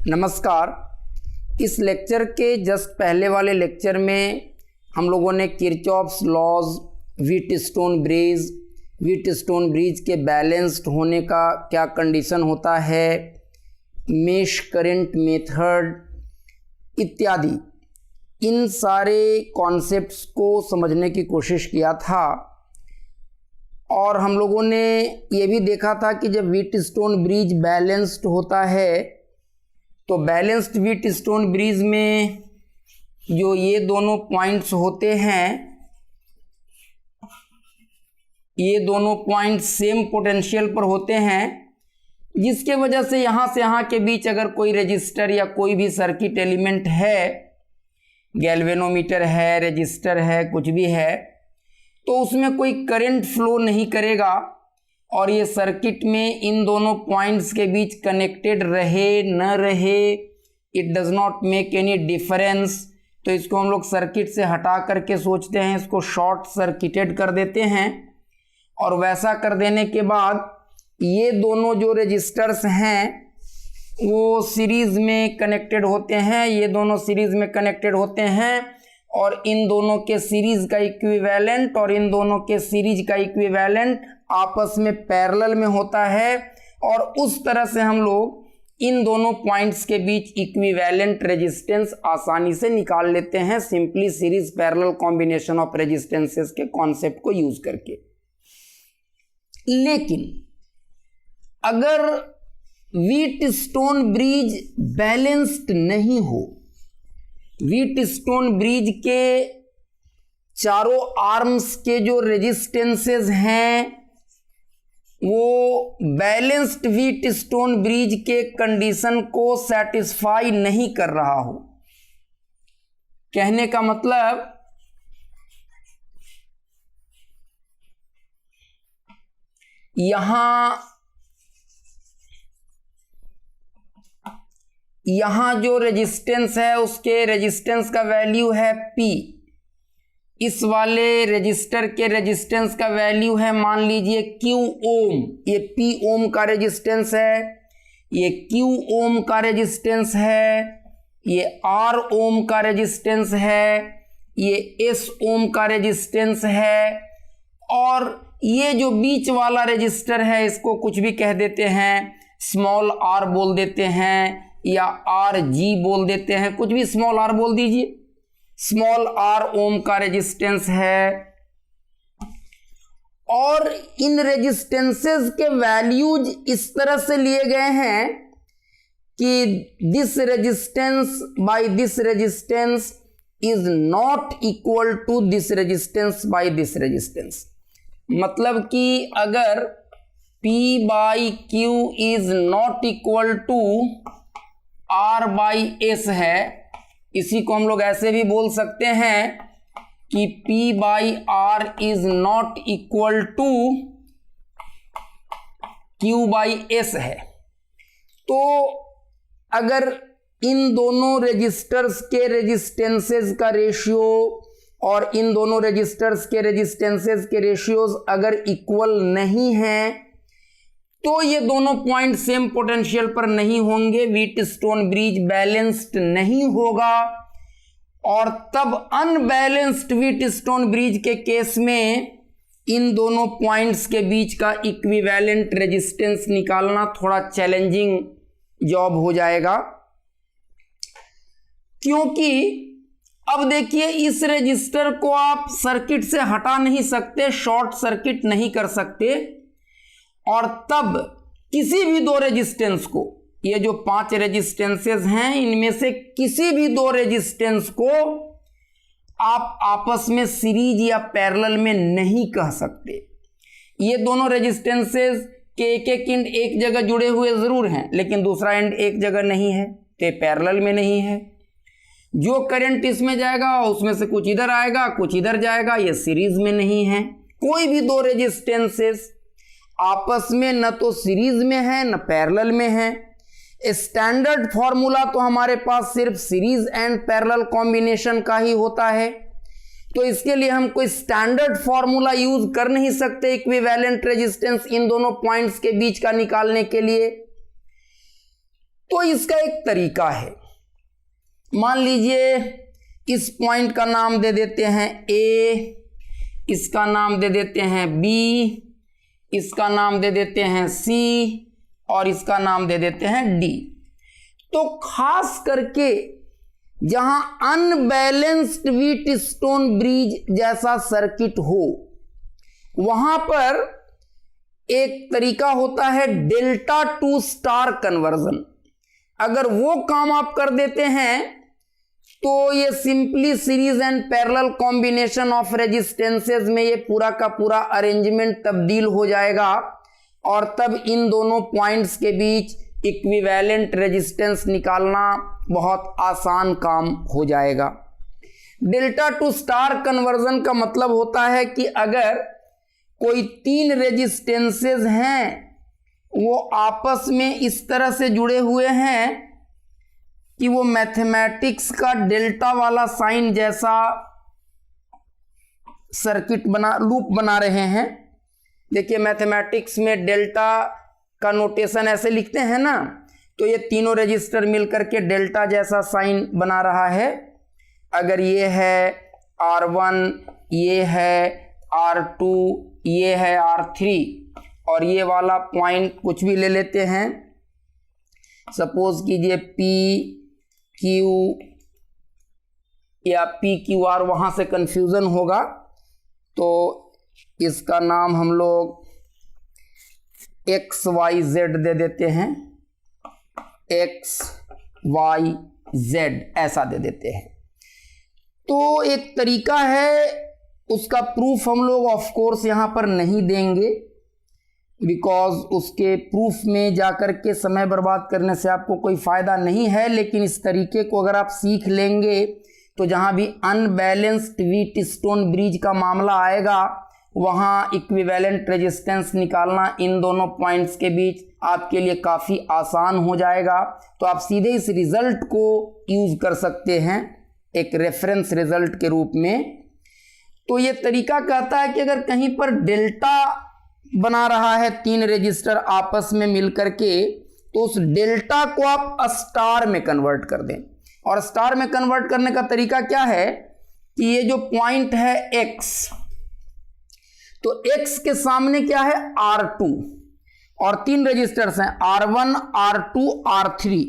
नमस्कार। इस लेक्चर के जस्ट पहले वाले लेक्चर में हम लोगों ने किरचॉफ्स लॉज, व्हीटस्टोन ब्रिज के बैलेंस्ड होने का क्या कंडीशन होता है, मेश करंट मेथड इत्यादि इन सारे कॉन्सेप्ट्स को समझने की कोशिश किया था। और हम लोगों ने ये भी देखा था कि जब व्हीटस्टोन ब्रिज बैलेंस्ड होता है तो बैलेंस्ड व्हीटस्टोन ब्रिज में जो ये दोनों पॉइंट्स होते हैं, ये दोनों पॉइंट्स सेम पोटेंशियल पर होते हैं, जिसके वजह से यहाँ से यहाँ के बीच अगर कोई रजिस्टर या कोई भी सर्किट एलिमेंट है, गैल्वेनोमीटर है, रजिस्टर है, कुछ भी है, तो उसमें कोई करंट फ्लो नहीं करेगा और ये सर्किट में इन दोनों पॉइंट्स के बीच कनेक्टेड रहे न रहे, it does not make any difference. तो इसको हम लोग सर्किट से हटा करके सोचते हैं, इसको शॉर्ट सर्किटेड कर देते हैं। और वैसा कर देने के बाद ये दोनों जो रजिस्टर्स हैं वो सीरीज में कनेक्टेड होते हैं, ये दोनों सीरीज में कनेक्टेड होते हैं और इन दोनों के सीरीज का इक्विवेलेंट और इन दोनों के सीरीज का इक्विवेलेंट आपस में पैरेलल में होता है। और उस तरह से हम लोग इन दोनों पॉइंट्स के बीच इक्विवेलेंट रेजिस्टेंस आसानी से निकाल लेते हैं, simply series parallel combination of resistances के कॉन्सेप्ट को यूज करके। लेकिन अगर व्हीटस्टोन ब्रिज बैलेंस्ड नहीं हो, व्हीटस्टोन ब्रिज के चारों आर्म्स के जो रेजिस्टेंसेस हैं वो बैलेंस्ड व्हीटस्टोन ब्रिज के कंडीशन को सेटिस्फाई नहीं कर रहा हो, कहने का मतलब यहां जो रेजिस्टेंस है उसके रेजिस्टेंस का वैल्यू है P, इस वाले रजिस्टर के रेजिस्टेंस का वैल्यू है मान लीजिए Q ओम, ये P ओम का रेजिस्टेंस है, ये Q ओम का रेजिस्टेंस है, ये R ओम का रेजिस्टेंस है, ये S ओम का रेजिस्टेंस है और ये जो बीच वाला रजिस्टर है इसको कुछ भी कह देते हैं, स्मॉल r बोल देते हैं या RG बोल देते हैं, कुछ भी स्मॉल r बोल दीजिए, स्मॉल r ओम का रेजिस्टेंस है। और इन रेजिस्टेंसेस के वैल्यूज इस तरह से लिए गए हैं कि this resistance by this resistance is not equal to this resistance by this resistance. मतलब कि अगर P by Q is not equal to R by S है, इसी को हम लोग ऐसे भी बोल सकते हैं कि P by R is not equal to Q by S है। तो अगर इन दोनों रेजिस्टर्स के रेजिस्टेंसेस का रेशियो और इन दोनों रेजिस्टर्स के रेजिस्टेंसेस के रेशियोज अगर इक्वल नहीं हैं तो ये दोनों पॉइंट सेम पोटेंशियल पर नहीं होंगे, व्हीटस्टोन ब्रिज बैलेंस्ड नहीं होगा। और तब अनबैलेंस्ड व्हीटस्टोन ब्रिज के केस में इन दोनों पॉइंट्स के बीच का इक्विवेलेंट रेजिस्टेंस निकालना थोड़ा चैलेंजिंग जॉब हो जाएगा, क्योंकि अब देखिए इस रजिस्टर को आप सर्किट से हटा नहीं सकते, शॉर्ट सर्किट नहीं कर सकते। और तब किसी भी दो रेजिस्टेंस को, ये जो 5 रेजिस्टेंसेस हैं इनमें से किसी भी दो रेजिस्टेंस को आप आपस में सीरीज या पैरेलल में नहीं कह सकते। ये दोनों रेजिस्टेंसेस के एक एंड एक जगह जुड़े हुए जरूर हैं, लेकिन दूसरा एंड एक जगह नहीं है, तो पैरेलल में नहीं है। जो करंट इसमें जाएगा उसमें से कुछ इधर आएगा, कुछ इधर जाएगा, ये सीरीज में नहीं है। कोई भी दो रेजिस्टेंसेस आपस में न तो सीरीज में है न पैरेलल में है। स्टैंडर्ड फॉर्मूला तो हमारे पास सिर्फ सीरीज एंड पैरेलल कॉम्बिनेशन का ही होता है, तो इसके लिए हम कोई स्टैंडर्ड फॉर्मूला यूज कर नहीं सकते इक्विवेलेंट रेजिस्टेंस इन दोनों पॉइंट्स के बीच का निकालने के लिए। तो इसका एक तरीका है, मान लीजिए इस पॉइंट का नाम दे देते हैं ए, इसका नाम दे देते हैं बी, इसका नाम दे देते हैं सी और इसका नाम दे देते हैं डी। तो खास करके जहां अनबैलेंस्ड व्हीट स्टोन ब्रिज जैसा सर्किट हो, वहां पर एक तरीका होता है डेल्टा टू स्टार कन्वर्जन। अगर वो काम आप कर देते हैं तो ये simply series and parallel combination of resistances में ये पूरा का पूरा अरेंजमेंट तब्दील हो जाएगा और तब इन दोनों पॉइंट्स के बीच इक्विवेलेंट रेजिस्टेंस निकालना बहुत आसान काम हो जाएगा। डेल्टा टू स्टार कन्वर्जन का मतलब होता है कि अगर कोई तीन रेजिस्टेंसेस हैं, वो आपस में इस तरह से जुड़े हुए हैं कि वो मैथमेटिक्स का डेल्टा वाला साइन जैसा सर्किट लूप बना रहे हैं। देखिए मैथमेटिक्स में डेल्टा का नोटेशन ऐसे लिखते हैं ना, तो ये तीनों रजिस्टर मिलकर के डेल्टा जैसा साइन बना रहा है। अगर ये है R1, ये है R2, ये है R3 और ये वाला पॉइंट कुछ भी ले लेते हैं, सपोज कीजिए P Q या PQR, वहां से कंफ्यूजन होगा तो इसका नाम हम लोग XYZ दे देते हैं, XYZ ऐसा दे देते हैं। तो एक तरीका है, उसका प्रूफ हम लोग ऑफ कोर्स यहां पर नहीं देंगे, बिकॉज उसके प्रूफ में जाकर के समय बर्बाद करने से आपको कोई फ़ायदा नहीं है। लेकिन इस तरीके को अगर आप सीख लेंगे तो जहाँ भी अनबैलेंस्ड व्हीट स्टोन ब्रिज का मामला आएगा, वहाँ इक्विवेलेंट रेजिस्टेंस निकालना इन दोनों पॉइंट्स के बीच आपके लिए काफ़ी आसान हो जाएगा। तो आप सीधे इस रिज़ल्ट को यूज़ कर सकते हैं एक रेफरेंस रिज़ल्ट के रूप में। तो ये तरीका कहता है कि अगर कहीं पर डेल्टा बना रहा है तीन रजिस्टर आपस में मिलकर के, तो उस डेल्टा को आप स्टार में कन्वर्ट कर दें। और स्टार में कन्वर्ट करने का तरीका क्या है कि ये जो पॉइंट है x, तो x के सामने क्या है R2 और तीन रजिस्टर्स हैं R1, R2, R3।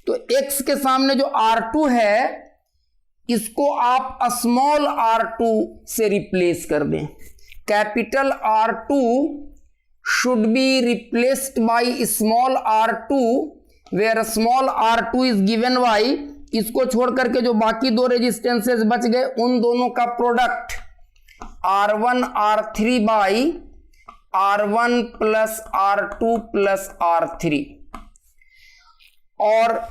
तो x के सामने जो R2 है, इसको आप स्मॉल r2 से रिप्लेस कर दें। Capital R2 should be replaced by small r2 where small r2 is given by, इसको छोड़ करके जो बाकी दो रेजिस्टेंसेस बच गए उन दोनों का product R1 R3 by R1 plus R2 plus R3। और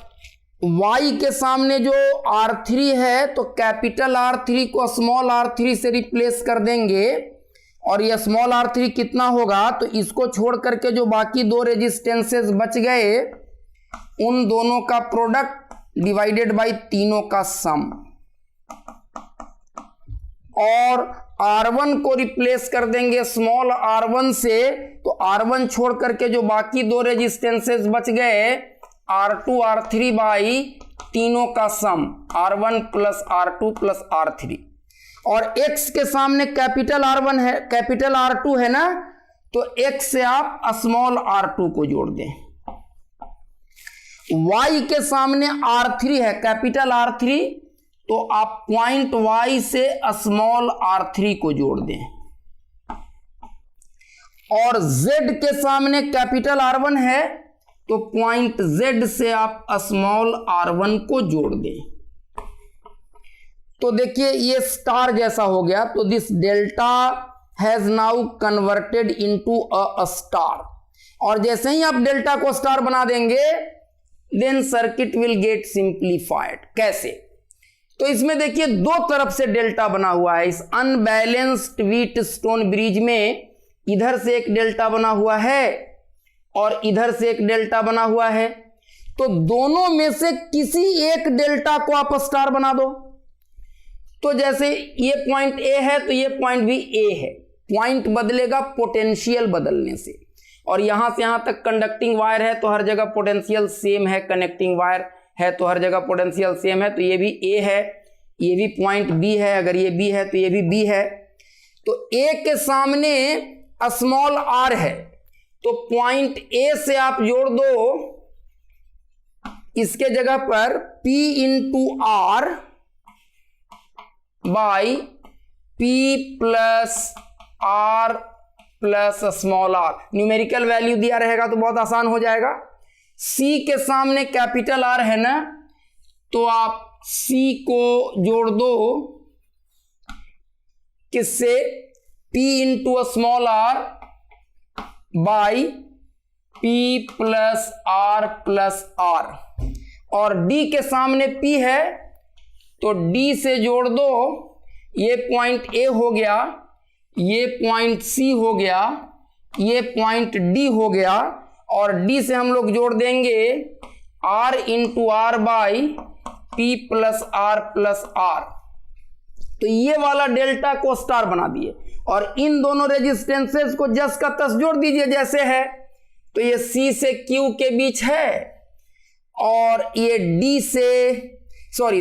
y के सामने जो R3 है, तो कैपिटल R3 को स्मॉल r3 से रिप्लेस कर देंगे और ये स्मॉल r3 कितना होगा, तो इसको छोड़ करके जो बाकी दो रेजिस्टेंसेस बच गए उन दोनों का प्रोडक्ट डिवाइडेड बाय तीनों का सम। और R1 को रिप्लेस कर देंगे स्मॉल r1 से, तो R1 छोड़ करके जो बाकी दो रेजिस्टेंसेस बच गए R2 R3 बाई तीनों का सम R1 plus R2 plus R3। और x के सामने कैपिटल R1 है, कैपिटल R2 है ना, तो x से आप स्मॉल r2 को जोड़ दें। y के सामने R3 है, कैपिटल R3, तो आप पॉइंट y से स्मॉल r3 को जोड़ दें। और z के सामने कैपिटल R1 है, तो पॉइंट z से आप स्मॉल r1 को जोड़ दें। तो देखिए ये स्टार जैसा हो गया। तो this delta has now converted into a star. और जैसे ही आप डेल्टा को स्टार बना देंगे, then circuit will get simplified. कैसे? तो इसमें देखिए दो तरफ से डेल्टा बना हुआ है। इस अनबैलेंस्ड व्हीट स्टोन ब्रिज में इधर से एक डेल्टा बना हुआ है और इधर से एक डेल्टा बना हुआ है। तो दोनों में से किसी एक डेल्टा को आप स्टार बना दो। तो जैसे ये पॉइंट ए है तो ये पॉइंट भी ए है। पॉइंट बदलेगा पोटेंशियल बदलने से। और यहां से यहां तक कंडक्टिंग वायर है तो हर जगह पोटेंशियल सेम है, कनेक्टिंग वायर है तो हर जगह पोटेंशियल सेम है। तो ये भी ए है, ये भी पॉइंट बी है, अगर ये बी है तो ये भी बी है। तो ए के सामने स्मॉल आर है तो पॉइंट ए से आप जोड़ दो इसके जगह पर P into R by P plus R plus small R. Numerical value दिया रहेगा तो बहुत आसान हो जाएगा। C के सामने कैपिटल आर है ना, तो आप C को जोड़ दो किससे, P into small R by P plus R, और D के सामने P है तो D से जोड़ दो, ये पॉइंट A हो गया, ये पॉइंट C हो गया, ये पॉइंट D हो गया, और D से हम लोग जोड़ देंगे R into R by P plus R. तो ये वाला डेल्टा को स्टार बना दिए और इन दोनों रेजिस्टेंसेस को जस का तस जोड़ दीजिए जैसे है। तो ये C से Q के बीच है और ये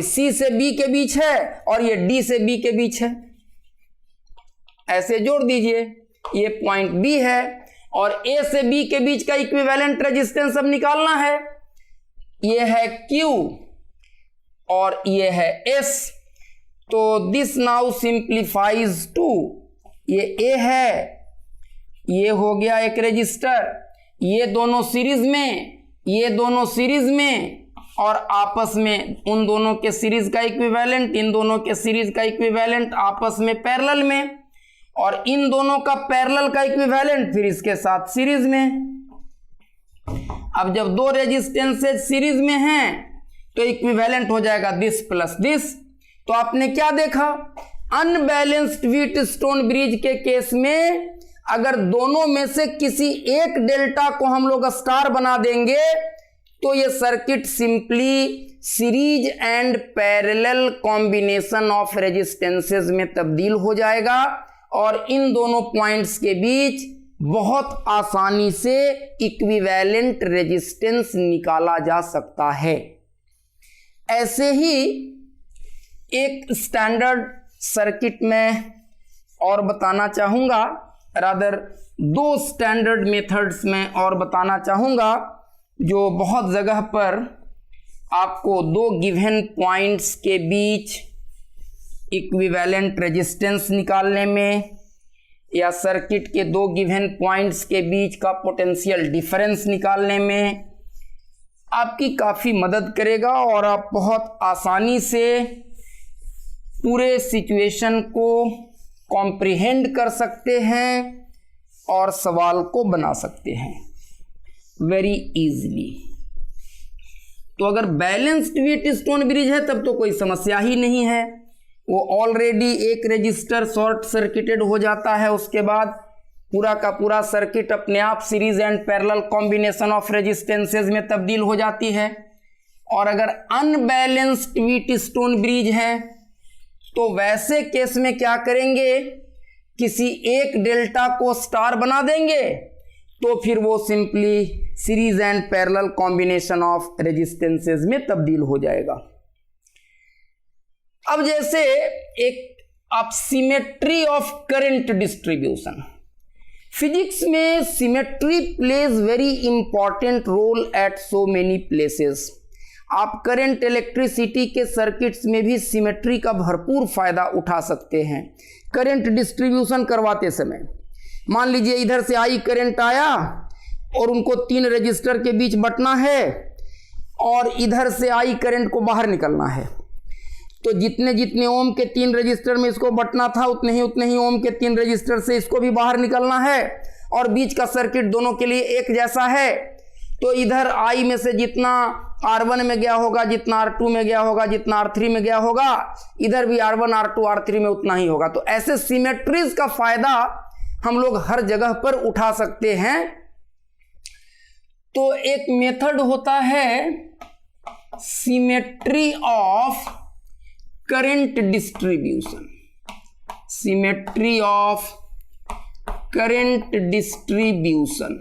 C से B के बीच है और ये D से B के बीच है, ऐसे जोड़ दीजिए। ये पॉइंट B है और A से B के बीच का इक्विवेलेंट रेजिस्टेंस अब निकालना है। ये है Q और ये है S। तो दिस नाउ सिंप्लीफाइज टू, ये A है, ये हो गया एक रेजिस्टर, ये दोनों सीरीज में, ये दोनों सीरीज में, और आपस में उन दोनों के सीरीज का इक्विवेलेंट, इन दोनों के सीरीज का इक्विवेलेंट आपस में पैरेलल में, और इन दोनों का पैरेलल का इक्विवेलेंट फिर इसके साथ सीरीज में। अब जब दो रेजिस्टेंसेज सीरीज में हैं तो इक्विवेलेंट हो जाएगा दिस प्लस दिस। तो आपने क्या देखा, अनबैलेंस्ड व्हीटस्टोन ब्रिज के केस में अगर दोनों में से किसी एक डेल्टा को हम लोग स्टार बना देंगे तो ये circuit simply series and parallel combination of resistances में तब्दील हो जाएगा और इन दोनों पॉइंट्स के बीच बहुत आसानी से इक्विवेलेंट रेजिस्टेंस निकाला जा सकता है। ऐसे ही एक स्टैंडर्ड सर्किट में और बताना चाहूंगा, रादर दो स्टैंडर्ड मेथड्स में और बताना चाहूंगा जो बहुत जगह पर आपको दो गिवन पॉइंट्स के बीच इक्विवेलेंट रेजिस्टेंस निकालने में या सर्किट के दो गिवन पॉइंट्स के बीच का पोटेंशियल डिफरेंस निकालने में आपकी काफ़ी मदद करेगा और आप बहुत आसानी से पूरे सिचुएशन को कॉम्प्रिहेंड कर सकते हैं और सवाल को बना सकते हैं वेरी इजीली। तो अगर बैलेंस्ड व्हीटस्टोन ब्रिज है तब तो कोई समस्या ही नहीं है, वो ऑलरेडी एक रजिस्टर शॉर्ट सर्किटेड हो जाता है, उसके बाद पूरा का पूरा सर्किट अपने आप series and parallel combination of resistances में तब्दील हो जाती है। और अगर अनबैलेंस्ड व्हीटस्टोन ब्रिज है तो वैसे केस में क्या करेंगे, किसी एक डेल्टा को स्टार बना देंगे तो फिर वो simply series and parallel combination of resistances में तब्दील हो जाएगा। अब जैसे एक आप symmetry of current distribution, physics में symmetry plays very important role at so many places. आप करंट इलेक्ट्रिसिटी के सर्किट्स में भी सिमेट्री का भरपूर फायदा उठा सकते हैं। करंट डिस्ट्रीब्यूशन करवाते समय मान लीजिए इधर से आई करंट आया और उनको तीन रजिस्टर के बीच बंटना है और इधर से आई करंट को बाहर निकलना है, तो जितने जितने ओम के तीन रजिस्टर में इसको बंटना था उतने ही ओम के तीन रजिस्टर से इसको भी बाहर निकलना है, और बीच का सर्किट दोनों के लिए एक जैसा है। तो इधर आई में से जितना R1 में गया होगा, जितना R2 में गया होगा, जितना R3 में गया होगा, इधर भी R1 R2 R3 में उतना ही होगा। तो ऐसे सिमेट्रीज का फायदा हम लोग हर जगह पर उठा सकते हैं। तो एक मेथड होता है symmetry of current distribution, symmetry of current distribution,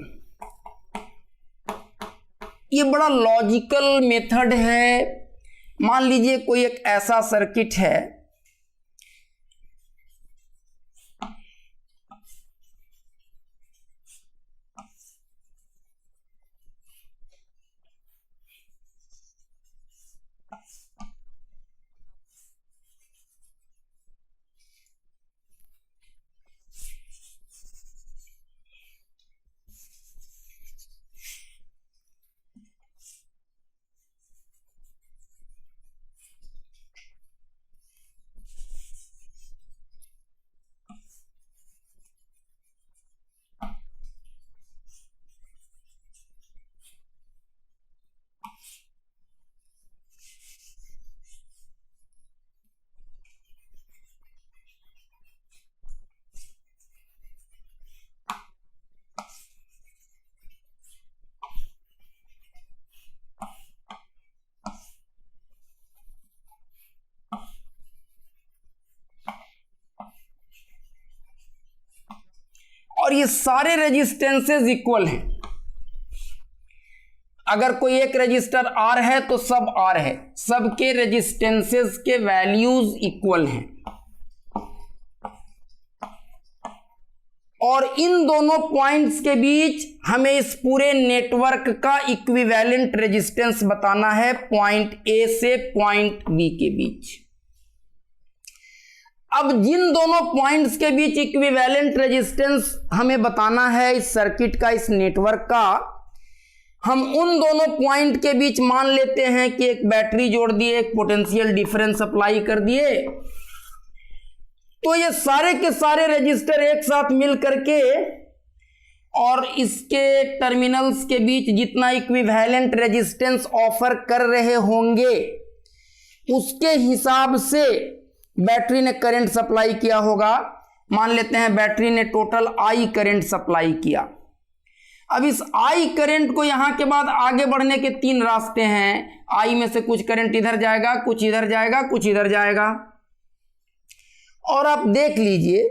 ये बड़ा लॉजिकल मेथड है। मान लीजिए कोई एक ऐसा सर्किट है, और ये सारे रेजिस्टेंसेस इक्वल हैं। अगर कोई एक रजिस्टर R है तो सब R है, सबके रेजिस्टेंसेस के वैल्यूज इक्वल हैं, और इन दोनों पॉइंट्स के बीच हमें इस पूरे नेटवर्क का इक्विवेलेंट रेजिस्टेंस बताना है पॉइंट A से पॉइंट B के बीच। अब जिन दोनों पॉइंट्स के बीच इक्विवेलेंट रेजिस्टेंस हमें बताना है इस सर्किट का, इस नेटवर्क का, हम उन दोनों पॉइंट के बीच मान लेते हैं कि एक बैटरी जोड़ दिए, एक पोटेंशियल डिफरेंस अप्लाई कर दिए, तो ये सारे के सारे रजिस्टर एक साथ मिल करके और इसके टर्मिनल्स के बीच जितना इक्विवेलेंट रेजिस्टेंस ऑफर कर रहे होंगे उसके हिसाब से बैटरी ने करंट सप्लाई किया होगा। मान लेते हैं बैटरी ने टोटल I करंट सप्लाई किया। अब इस I करंट को यहां के बाद आगे बढ़ने के 3 रास्ते हैं। I में से कुछ करंट इधर जाएगा, कुछ इधर जाएगा, कुछ इधर जाएगा। और आप देख लीजिए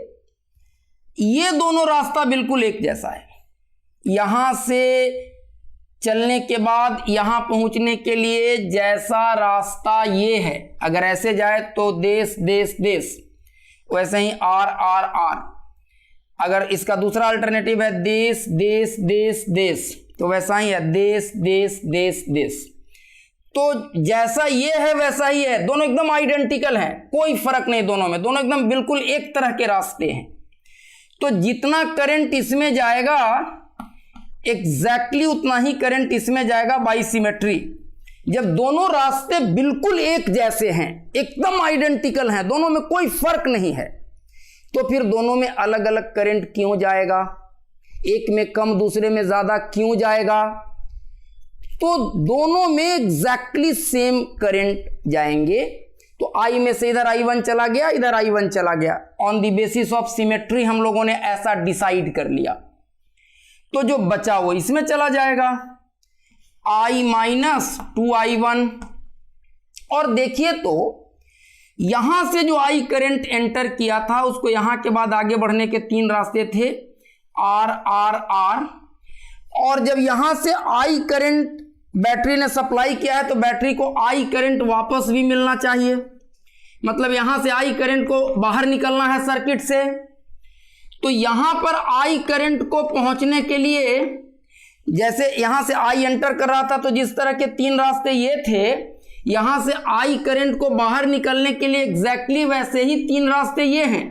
ये दोनों रास्ता बिल्कुल एक जैसा है। यहां से चलने के बाद यहां पहुंचने के लिए जैसा रास्ता ये है, अगर ऐसे जाए तो देश देश देश, वैसे ही R R R। अगर इसका दूसरा अल्टरनेटिव है देश देश देश देश, तो वैसा ही है देश देश देश देश। तो जैसा ये है वैसा ही है, दोनों एकदम आइडेंटिकल हैं, कोई फर्क नहीं दोनों में, दोनों एकदम बिल्कुल एक तरह के रास्ते हैं। तो जितना करंट इसमें जाएगा एग्जैक्टली उतना ही करंट इसमें जाएगा बाई सिमेट्री। जब दोनों रास्ते बिल्कुल एक जैसे हैं, एकदम आइडेंटिकल हैं, दोनों में कोई फर्क नहीं है, तो फिर दोनों में अलग अलग करंट क्यों जाएगा? एक में कम दूसरे में ज्यादा क्यों जाएगा? तो दोनों में एग्जैक्टली सेम करंट जाएंगे। तो I में से इधर I1 चला गया, इधर I1 चला गया। On the basis of symmetry हम लोगों ने ऐसा डिसाइड कर लिया। तो जो बचा वो इसमें चला जाएगा, I माइनस 2I1। और देखिए तो यहां से जो I करंट एंटर किया था उसको यहां के बाद आगे बढ़ने के 3 रास्ते थे, R R R। और जब यहां से I करंट बैटरी ने सप्लाई किया है तो बैटरी को I करंट वापस भी मिलना चाहिए, मतलब यहां से I करंट को बाहर निकलना है सर्किट से। तो यहां पर I करंट को पहुंचने के लिए, जैसे यहां से I एंटर कर रहा था तो जिस तरह के 3 रास्ते ये थे, यहां से I करंट को बाहर निकलने के लिए एग्जैक्टली वैसे ही 3 रास्ते ये हैं।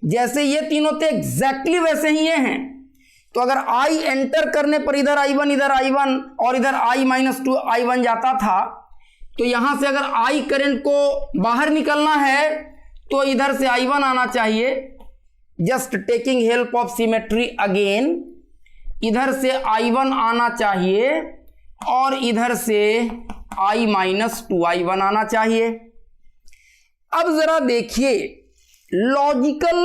जैसे ये तीनों थे एग्जैक्टली वैसे ही ये हैं। तो अगर I एंटर करने पर इधर I1 और इधर I माइनस 2I1 जाता था, तो यहां से अगर I करंट को बाहर निकलना है तो इधर से I1 आना चाहिए, just taking help of symmetry again. इधर से I1 आना चाहिए और इधर से I माइनस 2I1 आना चाहिए। अब जरा देखिए लॉजिकल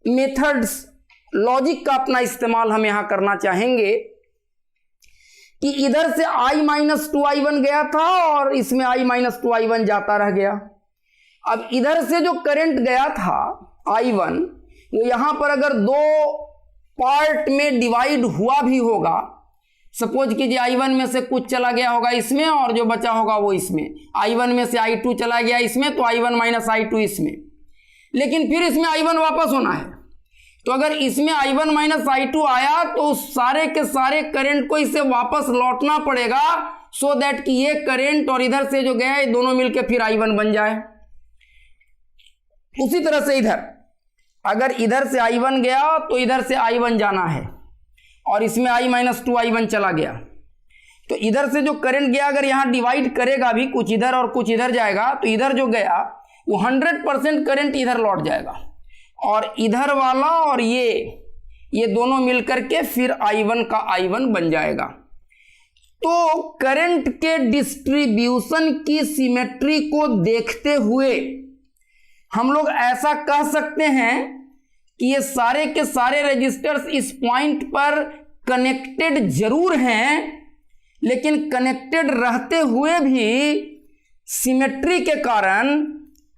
मेथड्स, लॉजिक का अपना इस्तेमाल हम यहां करना चाहेंगे कि इधर से I माइनस 2I1 गया था और इसमें I माइनस 2I1 जाता रह गया। अब इधर से जो करंट गया था I1, वो यहां पर अगर 2 पार्ट में डिवाइड हुआ भी होगा, सपोज कीजिए I1 में से कुछ चला गया होगा इसमें और जो बचा होगा वो इसमें, I1 में से I2 चला गया इसमें तो I1 माइनस I2 इसमें, लेकिन फिर इसमें I1 वापस होना है। तो अगर इसमें I1 माइनस I2 आया तो सारे के सारे करंट को इसे वापस लौटना पड़ेगा, सो दैट कि ये करंट और इधर से जो गया ये दोनों मिलकर फिर I1 बन जाए। उसी तरह से इधर अगर इधर से I1 गया तो इधर से I1 जाना है और इसमें I माइनस 2I1 चला गया, तो इधर से जो करंट गया अगर यहां डिवाइड करेगा भी, कुछ इधर और कुछ इधर जाएगा, तो इधर जो गया वो 100% करंट इधर लौट जाएगा और इधर वाला और ये दोनों मिलकर के फिर I1 का I1 बन जाएगा। तो करंट के डिस्ट्रीब्यूशन की सिमेट्री को देखते हुए हम लोग ऐसा कह सकते हैं कि ये सारे के सारे रेजिस्टर्स इस पॉइंट पर कनेक्टेड जरूर हैं, लेकिन कनेक्टेड रहते हुए भी सिमेट्री के कारण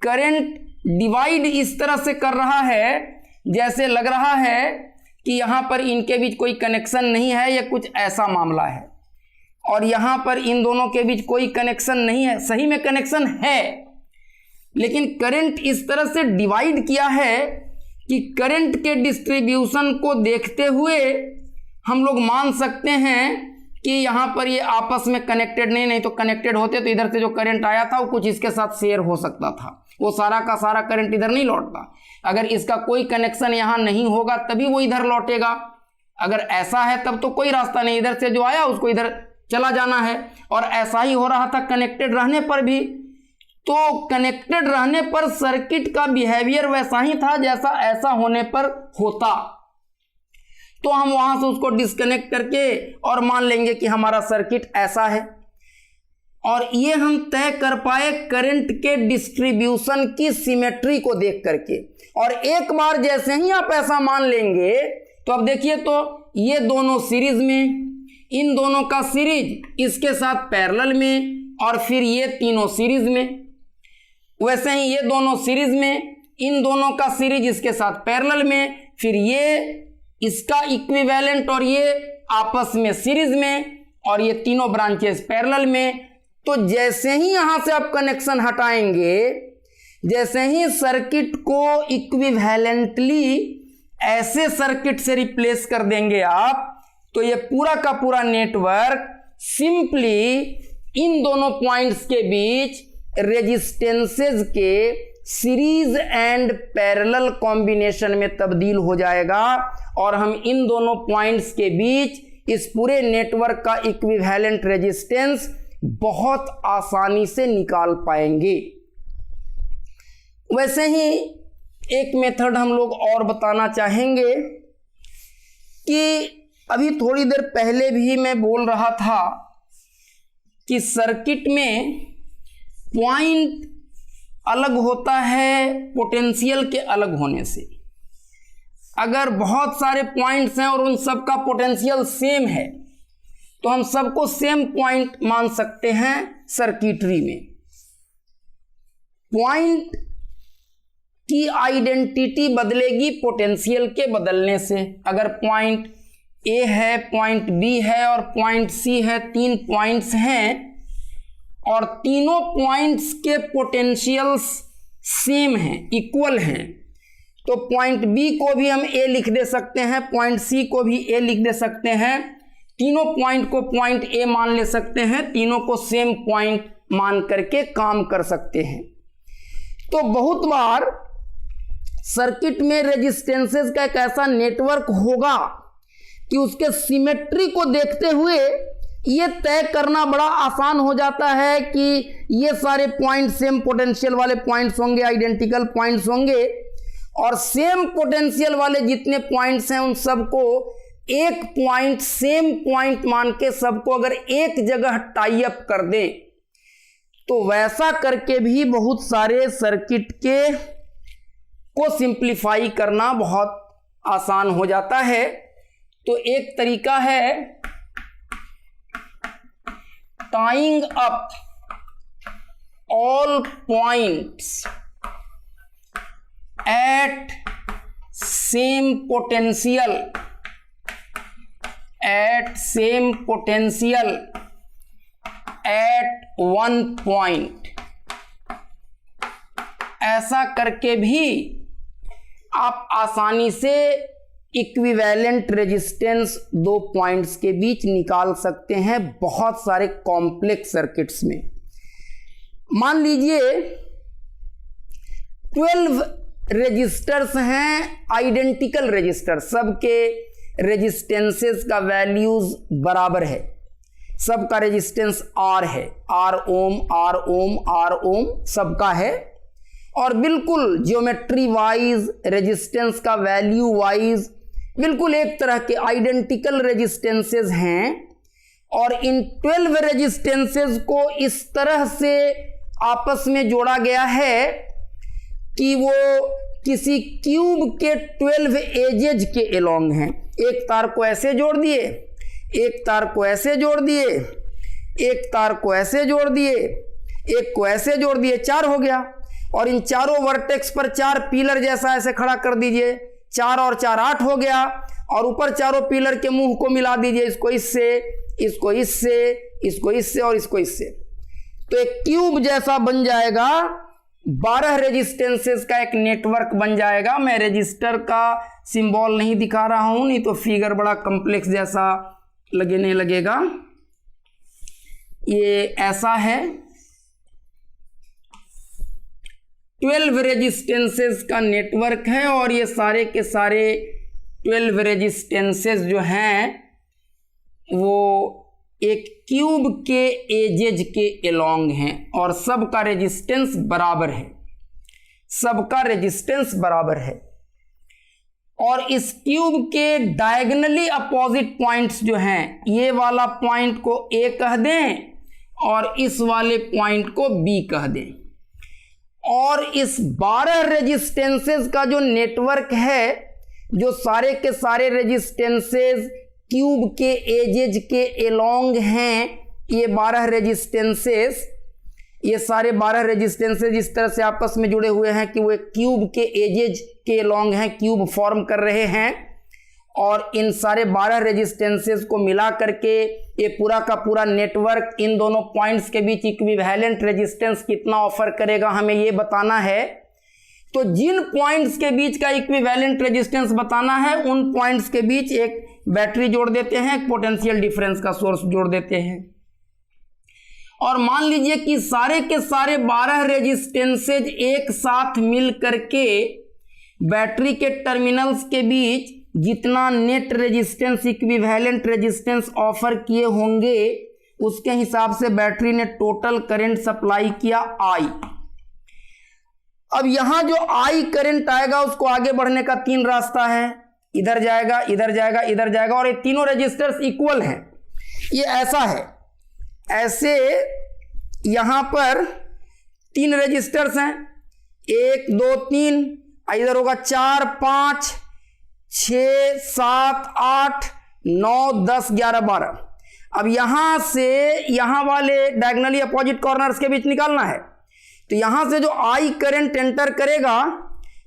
करंट डिवाइड इस तरह से कर रहा है जैसे लग रहा है कि यहां पर इनके बीच कोई कनेक्शन नहीं है, यह कुछ ऐसा मामला है। और यहां पर इन दोनों के बीच कोई कनेक्शन नहीं है, सही में कनेक्शन है, लेकिन करंट इस तरह से डिवाइड किया है कि करंट के डिस्ट्रीब्यूशन को देखते हुए हम लोग मान सकते हैं कि यहाँ पर ये आपस में कनेक्टेड नहीं तो कनेक्टेड होते तो इधर से जो करंट आया था वो कुछ इसके साथ शेयर हो सकता था, वो सारा का सारा करंट इधर नहीं लौटता। अगर इसका कोई कनेक्शन यहाँ नहीं होगा तभी वो इधर लौटेगा, अगर ऐसा है तब तो कोई रास्ता नहीं, इधर से जो आया उसको इधर चला जाना है। और ऐसा ही हो रहा था कनेक्टेड रहने पर भी, तो कनेक्टेड रहने पर सर्किट का बिहेवियर वैसा ही था जैसा ऐसा होने पर होता। तो हम वहां से उसको डिस्कनेक्ट करके और मान लेंगे कि हमारा सर्किट ऐसा है। और ये हम तय कर पाए करंट के डिस्ट्रीब्यूशन की सिमेट्री को देख करके। और एक बार जैसे ही आप ऐसा मान लेंगे तो अब देखिए, तो ये दोनों सीरीज में, इन दोनों का सीरीज इसके साथ पैरेलल में, और फिर ये तीनों सीरीज में। वैसे ही ये दोनों सीरीज में, इन दोनों का सीरीज इसके साथ पैरेलल में, फिर ये इसका इक्विवेलेंट और ये आपस में सीरीज में, और ये तीनों ब्रांचेस पैरेलल में। तो जैसे ही यहां से आप कनेक्शन हटाएंगे, जैसे ही सर्किट को इक्विवेलेंटली ऐसे सर्किट से रिप्लेस कर देंगे आप, तो ये पूरा का पूरा नेटवर्क सिंपली इन दोनों पॉइंट्स के बीच रेजिस्टेंसेस के सीरीज एंड पैरेलल कॉम्बिनेशन में तब्दील हो जाएगा, और हम इन दोनों पॉइंट्स के बीच इस पूरे नेटवर्क का इक्विवेलेंट रेजिस्टेंस बहुत आसानी से निकाल पाएंगे। वैसे ही एक मेथड हम लोग और बताना चाहेंगे कि अभी थोड़ी देर पहले भी मैं बोल रहा था कि सर्किट में पॉइंट अलग होता है पोटेंशियल के अलग होने से। अगर बहुत सारे पॉइंट्स हैं और उन सब का पोटेंशियल सेम है तो हम सबको सेम पॉइंट मान सकते हैं सर्किटरी में। पॉइंट की आइडेंटिटी बदलेगी पोटेंशियल के बदलने से। अगर पॉइंट ए है, पॉइंट बी है और पॉइंट सी है, तीन पॉइंट्स हैं और तीनों पॉइंट्स के पोटेंशियल्स सेम हैं, इक्वल हैं, तो पॉइंट बी को भी हम ए लिख दे सकते हैं, पॉइंट सी को भी ए लिख दे सकते हैं, तीनों पॉइंट को पॉइंट ए मान ले सकते हैं, तीनों को सेम पॉइंट मान करके काम कर सकते हैं। तो बहुत बार सर्किट में रेजिस्टेंसेस का एक ऐसा नेटवर्क होगा कि उसके सिमेट्री को देखते हुए ये तय करना बड़ा आसान हो जाता है कि ये सारे पॉइंट सेम पोटेंशियल वाले पॉइंट्स होंगे, आइडेंटिकल पॉइंट्स होंगे, और सेम पोटेंशियल वाले जितने पॉइंट्स हैं उन सबको एक पॉइंट सेम पॉइंट मान के सबको अगर एक जगह टाई अप कर दें तो वैसा करके भी बहुत सारे सर्किट के को सिंप्लीफाई करना बहुत आसान हो जाता है। तो एक तरीका है tying up all points at same potential at same potential at one point, ऐसा करके भी आप आसानी से इक्विवेलेंट रेजिस्टेंस दो पॉइंट्स के बीच निकाल सकते हैं बहुत सारे कॉम्प्लेक्स सर्किट्स में। मान लीजिए 12 रेजिस्टर्स हैं, आइडेंटिकल रेजिस्टर, सबके रेजिस्टेंसेस का वैल्यूज बराबर है, सबका रेजिस्टेंस R है, R ओम R ओम R ओम सबका है, और बिल्कुल ज्योमेट्री वाइज रेजिस्टेंस का वैल्यू वाइज बिल्कुल एक तरह के आइडेंटिकल रेजिस्टेंसेस हैं। और इन 12 रेजिस्टेंसेस को इस तरह से आपस में जोड़ा गया है कि वो किसी क्यूब के 12 एजेज के एलोंग हैं। एक तार को ऐसे जोड़ दिए, एक तार को ऐसे जोड़ दिए, एक तार को ऐसे जोड़ दिए, एक को ऐसे जोड़ दिए, 4 हो गया। और इन चारों वर्टेक्स पर 4 पिलर जैसा ऐसे खड़ा कर दीजिए, 4 और 4 8 हो गया। और ऊपर चारों पिलर के मुंह को मिला दीजिए, इसको इससे, इसको इससे, इसको इससे और इसको इससे, तो एक क्यूब जैसा बन जाएगा, 12 रेजिस्टेंसेस का एक नेटवर्क बन जाएगा। मैं रजिस्टर का सिंबल नहीं दिखा रहा हूं, नहीं तो फिगर बड़ा कॉम्प्लेक्स जैसा लगने लगेगा। ये ऐसा है, 12 रेजिस्टेंसेस का नेटवर्क है, और ये सारे के सारे 12 रेजिस्टेंसेस जो हैं वो एक क्यूब के एजेज के एलोंग हैं, और सबका रेजिस्टेंस बराबर है, सबका रेजिस्टेंस बराबर है। और इस क्यूब के डायगोनली अपोजिट पॉइंट्स जो हैं, ये वाला पॉइंट को A कह दें और इस वाले पॉइंट को B कह दें। और इस 12 रेजिस्टेंसेस का जो नेटवर्क है, जो सारे के सारे रेजिस्टेंसेस क्यूब के एजेज के एलोंग हैं, ये 12 रेजिस्टेंसेस, ये सारे 12 रेजिस्टेंसेस इस तरह से आपस में जुड़े हुए हैं कि वो एक क्यूब के एजेज के एलोंग हैं, क्यूब फॉर्म कर रहे हैं। और इन सारे 12 रेजिस्टेंसेस को मिला करके ये पूरा का पूरा नेटवर्क इन दोनों पॉइंट्स के बीच इक्विवेलेंट रेजिस्टेंस कितना ऑफर करेगा, हमें ये बताना है। तो जिन पॉइंट्स के बीच का इक्विवेलेंट रेजिस्टेंस बताना है, उन पॉइंट्स के बीच एक बैटरी जोड़ देते हैं, एक पोटेंशियल डिफरेंस का सोर्स जोड़ देते हैं। और मान लीजिए कि सारे के सारे 12 रेजिस्टेंसेज एक साथ मिल करके बैटरी के टर्मिनल्स के बीच जितना net resistance, equivalent resistance offer किए होंगे, उसके हिसाब से बैटरी ने टोटल करंट सप्लाई किया I। अब यहां जो I करंट आएगा उसको आगे बढ़ने का 3 रास्ता है, इधर जाएगा, इधर जाएगा, इधर जाएगा, और ये तीनों रेजिस्टर्स इक्वल हैं। ये ऐसा है, ऐसे यहां पर 3 रेजिस्टर्स हैं, 1 2 3, इधर होगा 4 5 6 7 8 9 10 11 12। अब यहां से यहां वाले डायगोनली अपोजिट कॉर्नर्स के बीच निकालना है, तो यहां से जो I करंट एंटर करेगा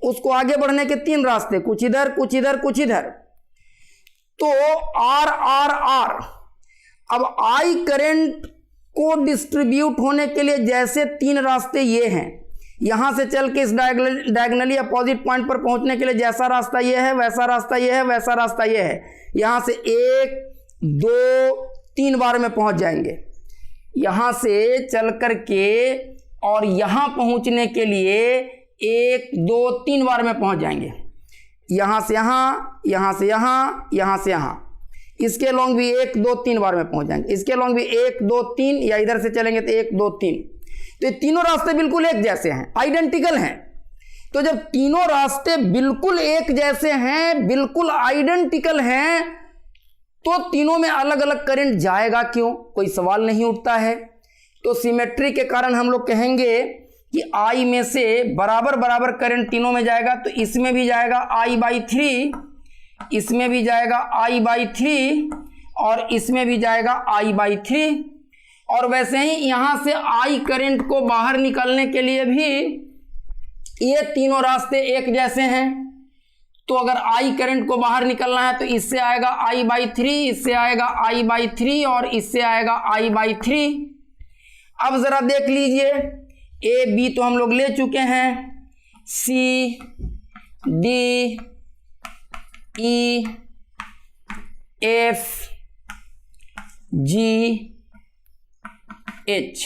उसको आगे बढ़ने के 3 रास्ते, कुछ इधर, कुछ इधर, कुछ इधर, तो R R R। अब I करंट को डिस्ट्रीब्यूट होने के लिए जैसे 3 रास्ते ये हैं, यहां से चल के इस डायगोनली अपोजिट पॉइंट पर पहुंचने के लिए जैसा रास्ता ये है, वैसा रास्ता ये है, वैसा रास्ता ये है, यहां से 1 2 3 बार में पहुंच जाएंगे। यहां से चल करके और यहां पहुंचने के लिए 1 2 3 बार में पहुंच जाएंगे, यहां से यहां, यहां से यहां, यहां से यहां। इसके लॉन्ग भी 1 2 3 बार में पहुंच जाएंगे, इसके लॉन्ग भी 1 2 3, या इधर से चलेंगे तो 1 2 3। तो ये तीनों रास्ते बिल्कुल एक जैसे हैं, आइडेंटिकल हैं। तो जब तीनों रास्ते बिल्कुल एक जैसे हैं, बिल्कुल आइडेंटिकल हैं, तो तीनों में अलग अलग करंट जाएगा क्यों, कोई सवाल नहीं उठता है। तो सिमेट्री के कारण हम लोग कहेंगे कि I में से बराबर बराबर करंट तीनों में जाएगा, तो इसमें भी जाएगा I/3, इसमें भी जाएगा I/3, और इसमें भी जाएगा I/3। और वैसे ही यहां से I करंट को बाहर निकालने के लिए भी ये तीनों रास्ते एक जैसे हैं, तो अगर I करंट को बाहर निकलना है तो इससे आएगा I/3, इससे आएगा I/3 और इससे आएगा I/3। अब जरा देख लीजिए, A B तो हम लोग ले चुके हैं, C D E F G H।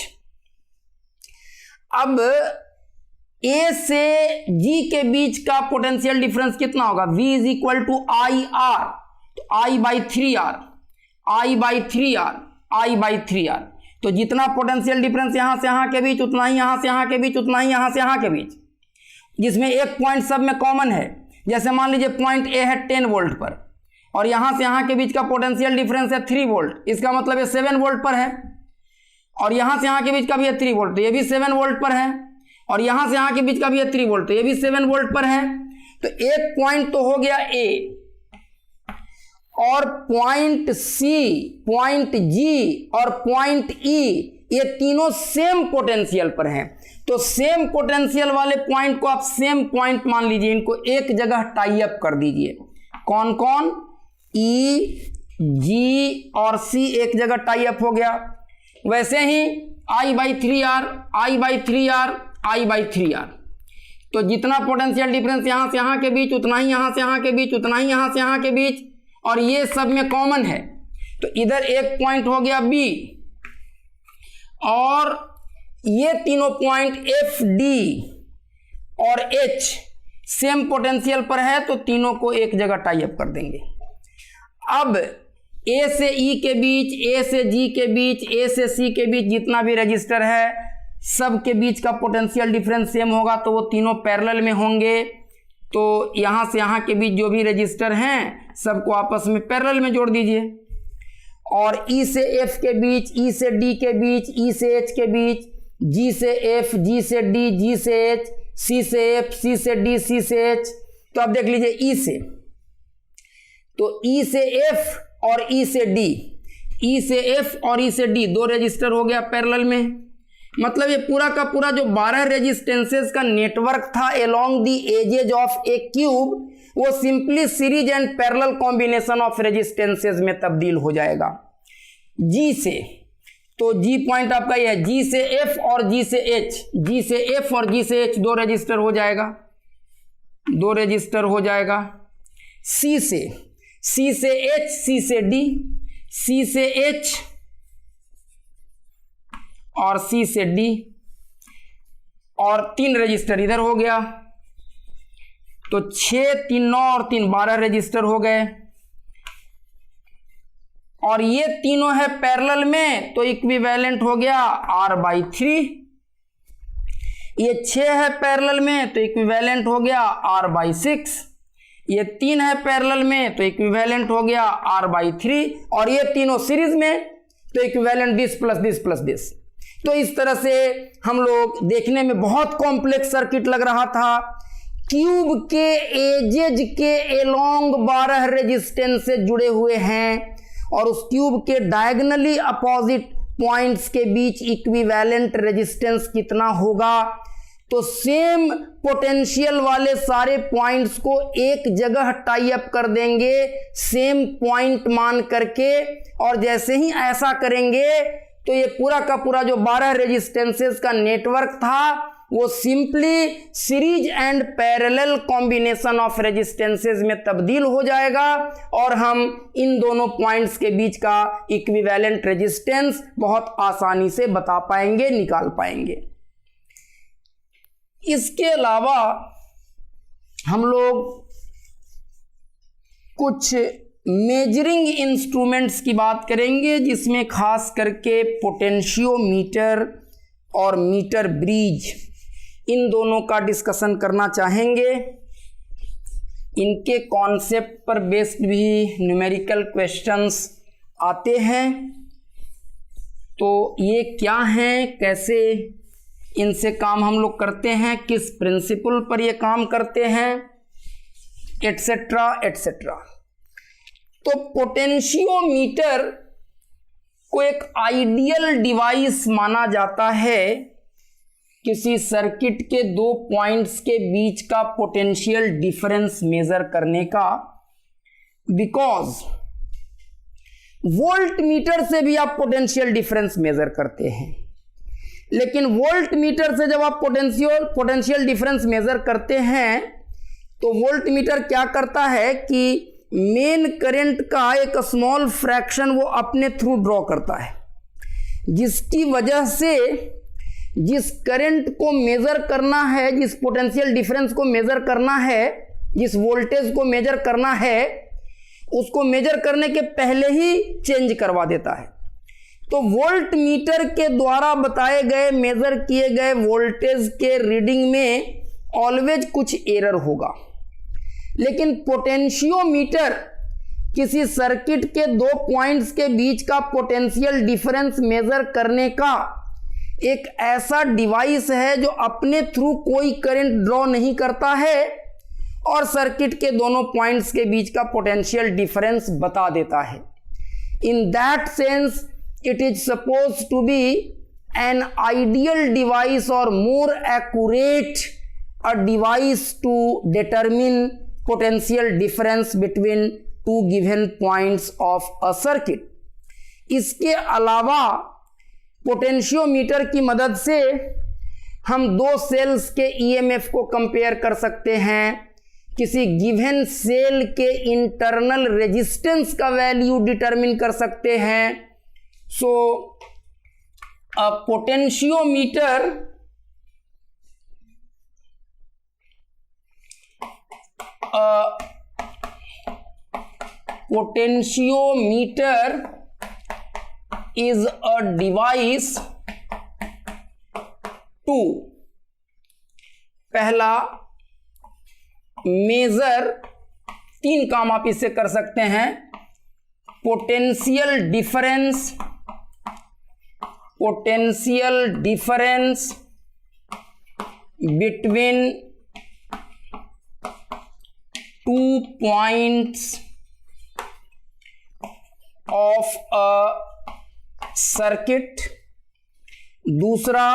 अब A से G के बीच का पोटेंशियल डिफरेंस कितना होगा? V is equal to IR, तो I/3R, I/3R, I/3R। तो जितना पोटेंशियल डिफरेंस यहां से यहां के बीच, उतना ही यहां से यहां के बीच, उतना ही यहां से यहां के बीच, जिसमें एक पॉइंट सब में कॉमन है। जैसे मान लीजिए पॉइंट A है 10 वोल्ट पर और यहां से यहां के बीच का पोटेंशियल डिफरेंस है 3 वोल्ट, इसका मतलब ये 7 वोल्ट पर है। और यहां से यहां के बीच का भी है 3 वोल्ट, तो ये भी 7 वोल्ट पर है। और यहां से यहां के बीच का भी है 3 वोल्ट, तो ये भी 7 वोल्ट पर है। तो एक पॉइंट तो हो गया A, और पॉइंट C, पॉइंट G और पॉइंट E, ये तीनों सेम पोटेंशियल पर हैं। तो सेम पोटेंशियल वाले पॉइंट को आप सेम पॉइंट मान लीजिए, इनको एक जगह टाई अप कर दीजिए। कौन कौन? E, G और C एक जगह टाई अप हो गया। वैसे ही I/3R, I/3R, I/3R। तो जितना पोटेंशियल डिफरेंस यहां से यहां के बीच, उतना ही यहां से यहां के बीच, उतना ही यहां से यहां के बीच, और ये सब में कॉमन है। तो इधर एक पॉइंट हो गया B, और ये तीनों पॉइंट F, D और H सेम पोटेंशियल पर है, तो तीनों को एक जगह टाई अप कर देंगे। अब A से E के बीच, A से G के बीच, A से C के बीच जितना भी रजिस्टर है, सब के बीच का पोटेंशियल डिफरेंस सेम होगा, तो वो तीनों पैरेलल में होंगे। तो यहाँ से यहाँ के बीच जो भी रजिस्टर हैं सबको आपस में पैरेलल में जोड़ दीजिए। और E से F के बीच, E से D के बीच, E से H के बीच, G से F, G से D, G से H, C से F, C से D, C से H। तो आप देख लीजिए E से, तो E से F और E से D, E से F और E से D, दो रजिस्टर हो गया पैरेलल में। मतलब ये पूरा का पूरा जो 12 रेजिस्टेंसेस का नेटवर्क था along the edges of a cube, वो simply series and parallel combination of resistances में तब्दील हो जाएगा। G से, तो G पॉइंट आपका ये है, G से F और G से H, G से F और G से H दो रजिस्टर हो जाएगा, दो रजिस्टर हो जाएगा। C से H, C से D, C से H और C से D, और 3 रजिस्टर इधर हो गया। तो 6, 3, 9 और 3, 12 रजिस्टर हो गए। और ये तीनों है पैरेलल में, तो इक्विवेलेंट हो गया R/3। ये 6 है पैरेलल में, तो इक्विवेलेंट हो गया R/6। ये 3 है पैरेलल में, तो इक्विवेलेंट हो गया R/3। और ये तीनों सीरीज में, तो equivalent this plus this plus this. तो इस तरह से हम लोग, देखने में बहुत कॉम्प्लेक्स सर्किट लग रहा था, क्यूब के एजेज के अलोंग 12 रेजिस्टेंसेस जुड़े हुए हैं, और उस क्यूब के डायगोनली अपोजिट पॉइंट्स के बीच इक्विवेलेंट रेजिस्टेंस कितना होगा। तो सेम पोटेंशियल वाले सारे पॉइंट्स को एक जगह टाई अप कर देंगे सेम पॉइंट मान करके, और जैसे ही ऐसा करेंगे तो ये पूरा का पूरा जो 12 रेजिस्टेंसेस का नेटवर्क था, वो simply series and parallel combination of resistances में तब्दील हो जाएगा, और हम इन दोनों पॉइंट्स के बीच का इक्विवेलेंट रेजिस्टेंस बहुत आसानी से बता पाएंगे, निकाल पाएंगे। इसके अलावा हम लोग कुछ मेजरिंग इंस्ट्रूमेंट्स की बात करेंगे, जिसमें खास करके पोटेंशियोमीटर और मीटर ब्रिज, इन दोनों का डिस्कशन करना चाहेंगे। इनके कॉन्सेप्ट पर बेस्ड भी न्यूमेरिकल क्वेश्चंस आते हैं। तो ये क्या हैं, कैसे इनसे काम हम लोग करते हैं, किस प्रिंसिपल पर ये काम करते हैं, एटसेट्रा एटसेट्रा। तो पोटेंशियोमीटर को एक आइडियल डिवाइस माना जाता है किसी सर्किट के दो पॉइंट्स के बीच का पोटेंशियल डिफरेंस मेजर करने का, बिकॉज वोल्ट मीटर से भी आप पोटेंशियल डिफरेंस मेजर करते हैं, लेकिन वोल्ट मीटर से जब आप पोटेंशियल डिफरेंस मेजर करते हैं तो वोल्ट मीटर क्या करता है कि मेन करंट का एक स्मॉल फ्रैक्शन वो अपने थ्रू ड्रॉ करता है, जिसकी वजह से जिस करंट को मेजर करना है, जिस पोटेंशियल डिफरेंस को मेजर करना है, जिस वोल्टेज को मेजर करना है, उसको मेजर करने के पहले ही चेंज करवा देता है। तो वोल्ट मीटर के द्वारा बताए गए मेजर किए गए वोल्टेज के रीडिंग में ऑलवेज कुछ एरर होगा, लेकिन पोटेंशियोमीटर किसी सर्किट के दो पॉइंट्स के बीच का पोटेंशियल डिफरेंस मेजर करने का एक ऐसा डिवाइस है जो अपने थ्रू कोई करंट ड्रॉ नहीं करता है और सर्किट के दोनों पॉइंट्स के बीच का पोटेंशियल डिफरेंस बता देता है। In that sense it is supposed to be an ideal device or more accurate a device to determine potential difference between two given points of a circuit। इसके अलावा पोटेंशियोमीटर की मदद से हम दो सेल्स के ईएमएफ को कंपेयर कर सकते हैं, किसी गिवन सेल के इंटरनल रेजिस्टेंस का वैल्यू डिटरमिन कर सकते हैं। So a potentiometer is a device to पहला मेजर, तीन काम आप इससे कर सकते हैं, potential difference between two points of a circuit। दूसरा,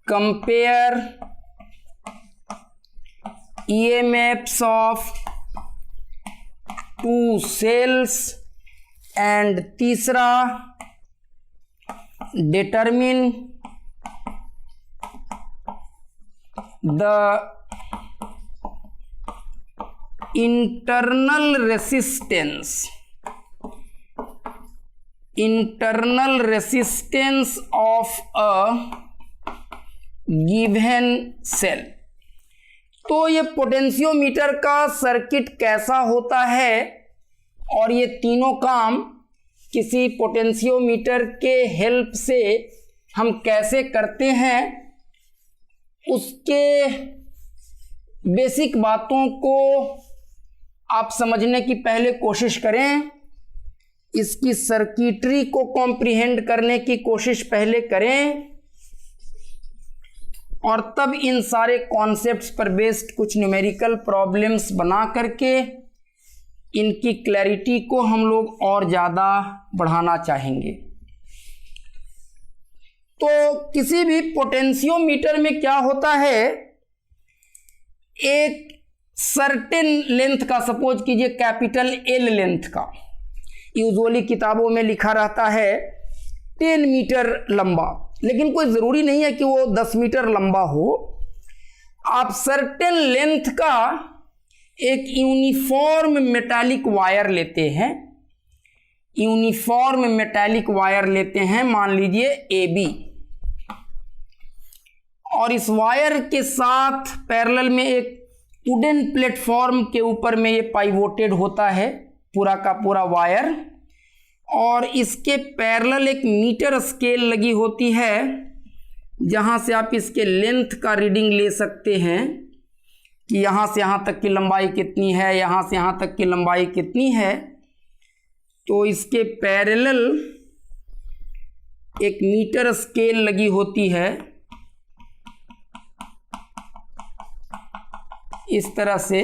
compare EMFs of two cells। and तीसरा, determine the internal resistance of a given cell। तो ये पोटेंशियोमीटर का सर्किट कैसा होता है और ये तीनों काम किसी पोटेंशियोमीटर के हेल्प से हम कैसे करते हैं, उसके बेसिक बातों को आप समझने की पहले कोशिश करें, इसकी सर्किटरी को कॉम्प्रिहेंड करने की कोशिश पहले करें और तब इन सारे कॉन्सेप्ट्स पर बेस्ड कुछ न्यूमेरिकल प्रॉब्लम्स बना करके इनकी क्लैरिटी को हम लोग और ज़्यादा बढ़ाना चाहेंगे। तो किसी भी पोटेंशियोमीटर में क्या होता है, एक सर्टेन लेंथ का, सपोज कीजिए कैपिटल एल लेंथ का, यूजुअली किताबों में लिखा रहता है 10 मीटर लंबा, लेकिन कोई ज़रूरी नहीं है कि वो 10 मीटर लंबा हो। आप सर्टेन लेंथ का एक यूनिफॉर्म मेटालिक वायर लेते हैं, मान लीजिए AB, और इस वायर के साथ पैरेलल में एक वुडन प्लेटफॉर्म के ऊपर में ये पाइवोटेड होता है पूरा का पूरा वायर, और इसके पैरेलल एक मीटर स्केल लगी होती है जहाँ से आप इसके लेंथ का रीडिंग ले सकते हैं कि यहाँ से यहाँ तक की लंबाई कितनी है, यहाँ से यहाँ तक की लंबाई कितनी है। तो इसके पैरेलल एक मीटर स्केल लगी होती है इस तरह से,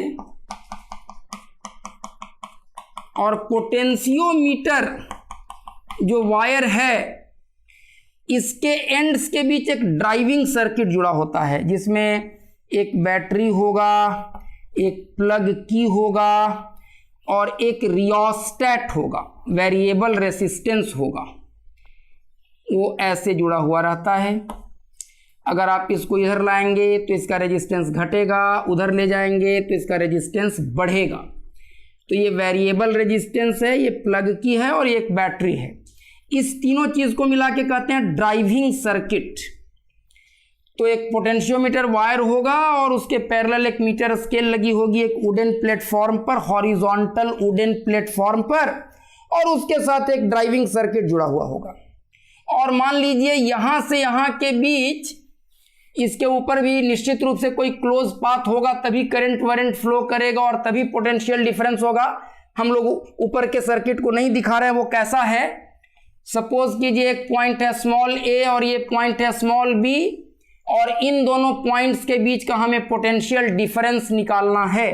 और पोटेंशियोमीटर जो वायर है इसके एंड्स के बीच एक ड्राइविंग सर्किट जुड़ा होता है जिसमें एक बैटरी होगा, एक प्लग की होगा और एक रियोस्टेट होगा, वेरिएबल रेसिस्टेंस होगा, वो ऐसे जुड़ा हुआ रहता है। अगर आप इसको इधर लाएंगे तो इसका रेजिस्टेंस घटेगा, उधर ले जाएंगे तो इसका रेजिस्टेंस बढ़ेगा। तो ये वेरिएबल रेजिस्टेंस है, ये प्लग की है और ये एक बैटरी है। इस तीनों चीज को मिला के कहते हैं ड्राइविंग सर्किट। तो एक पोटेंशियोमीटर वायर होगा और उसके पैरेलल एक मीटर स्केल लगी होगी एक वुडन प्लेटफॉर्म पर, हॉरिजॉन्टल वुडन प्लेटफॉर्म पर, और उसके साथ एक ड्राइविंग सर्किट जुड़ा हुआ होगा। और मान लीजिए यहां से यहां के बीच इसके ऊपर भी निश्चित रूप से कोई क्लोज पाथ होगा, तभी करंट वरेंट फ्लो करेगा और तभी पोटेंशियल डिफरेंस होगा। हम लोग ऊपर के सर्किट को नहीं दिखा रहे हैं वो कैसा है। सपोज कीजिए एक पॉइंट है स्मॉल ए और ये पॉइंट है स्मॉल बी, और इन दोनों पॉइंट्स के बीच का हमें पोटेंशियल डिफरेंस निकालना है।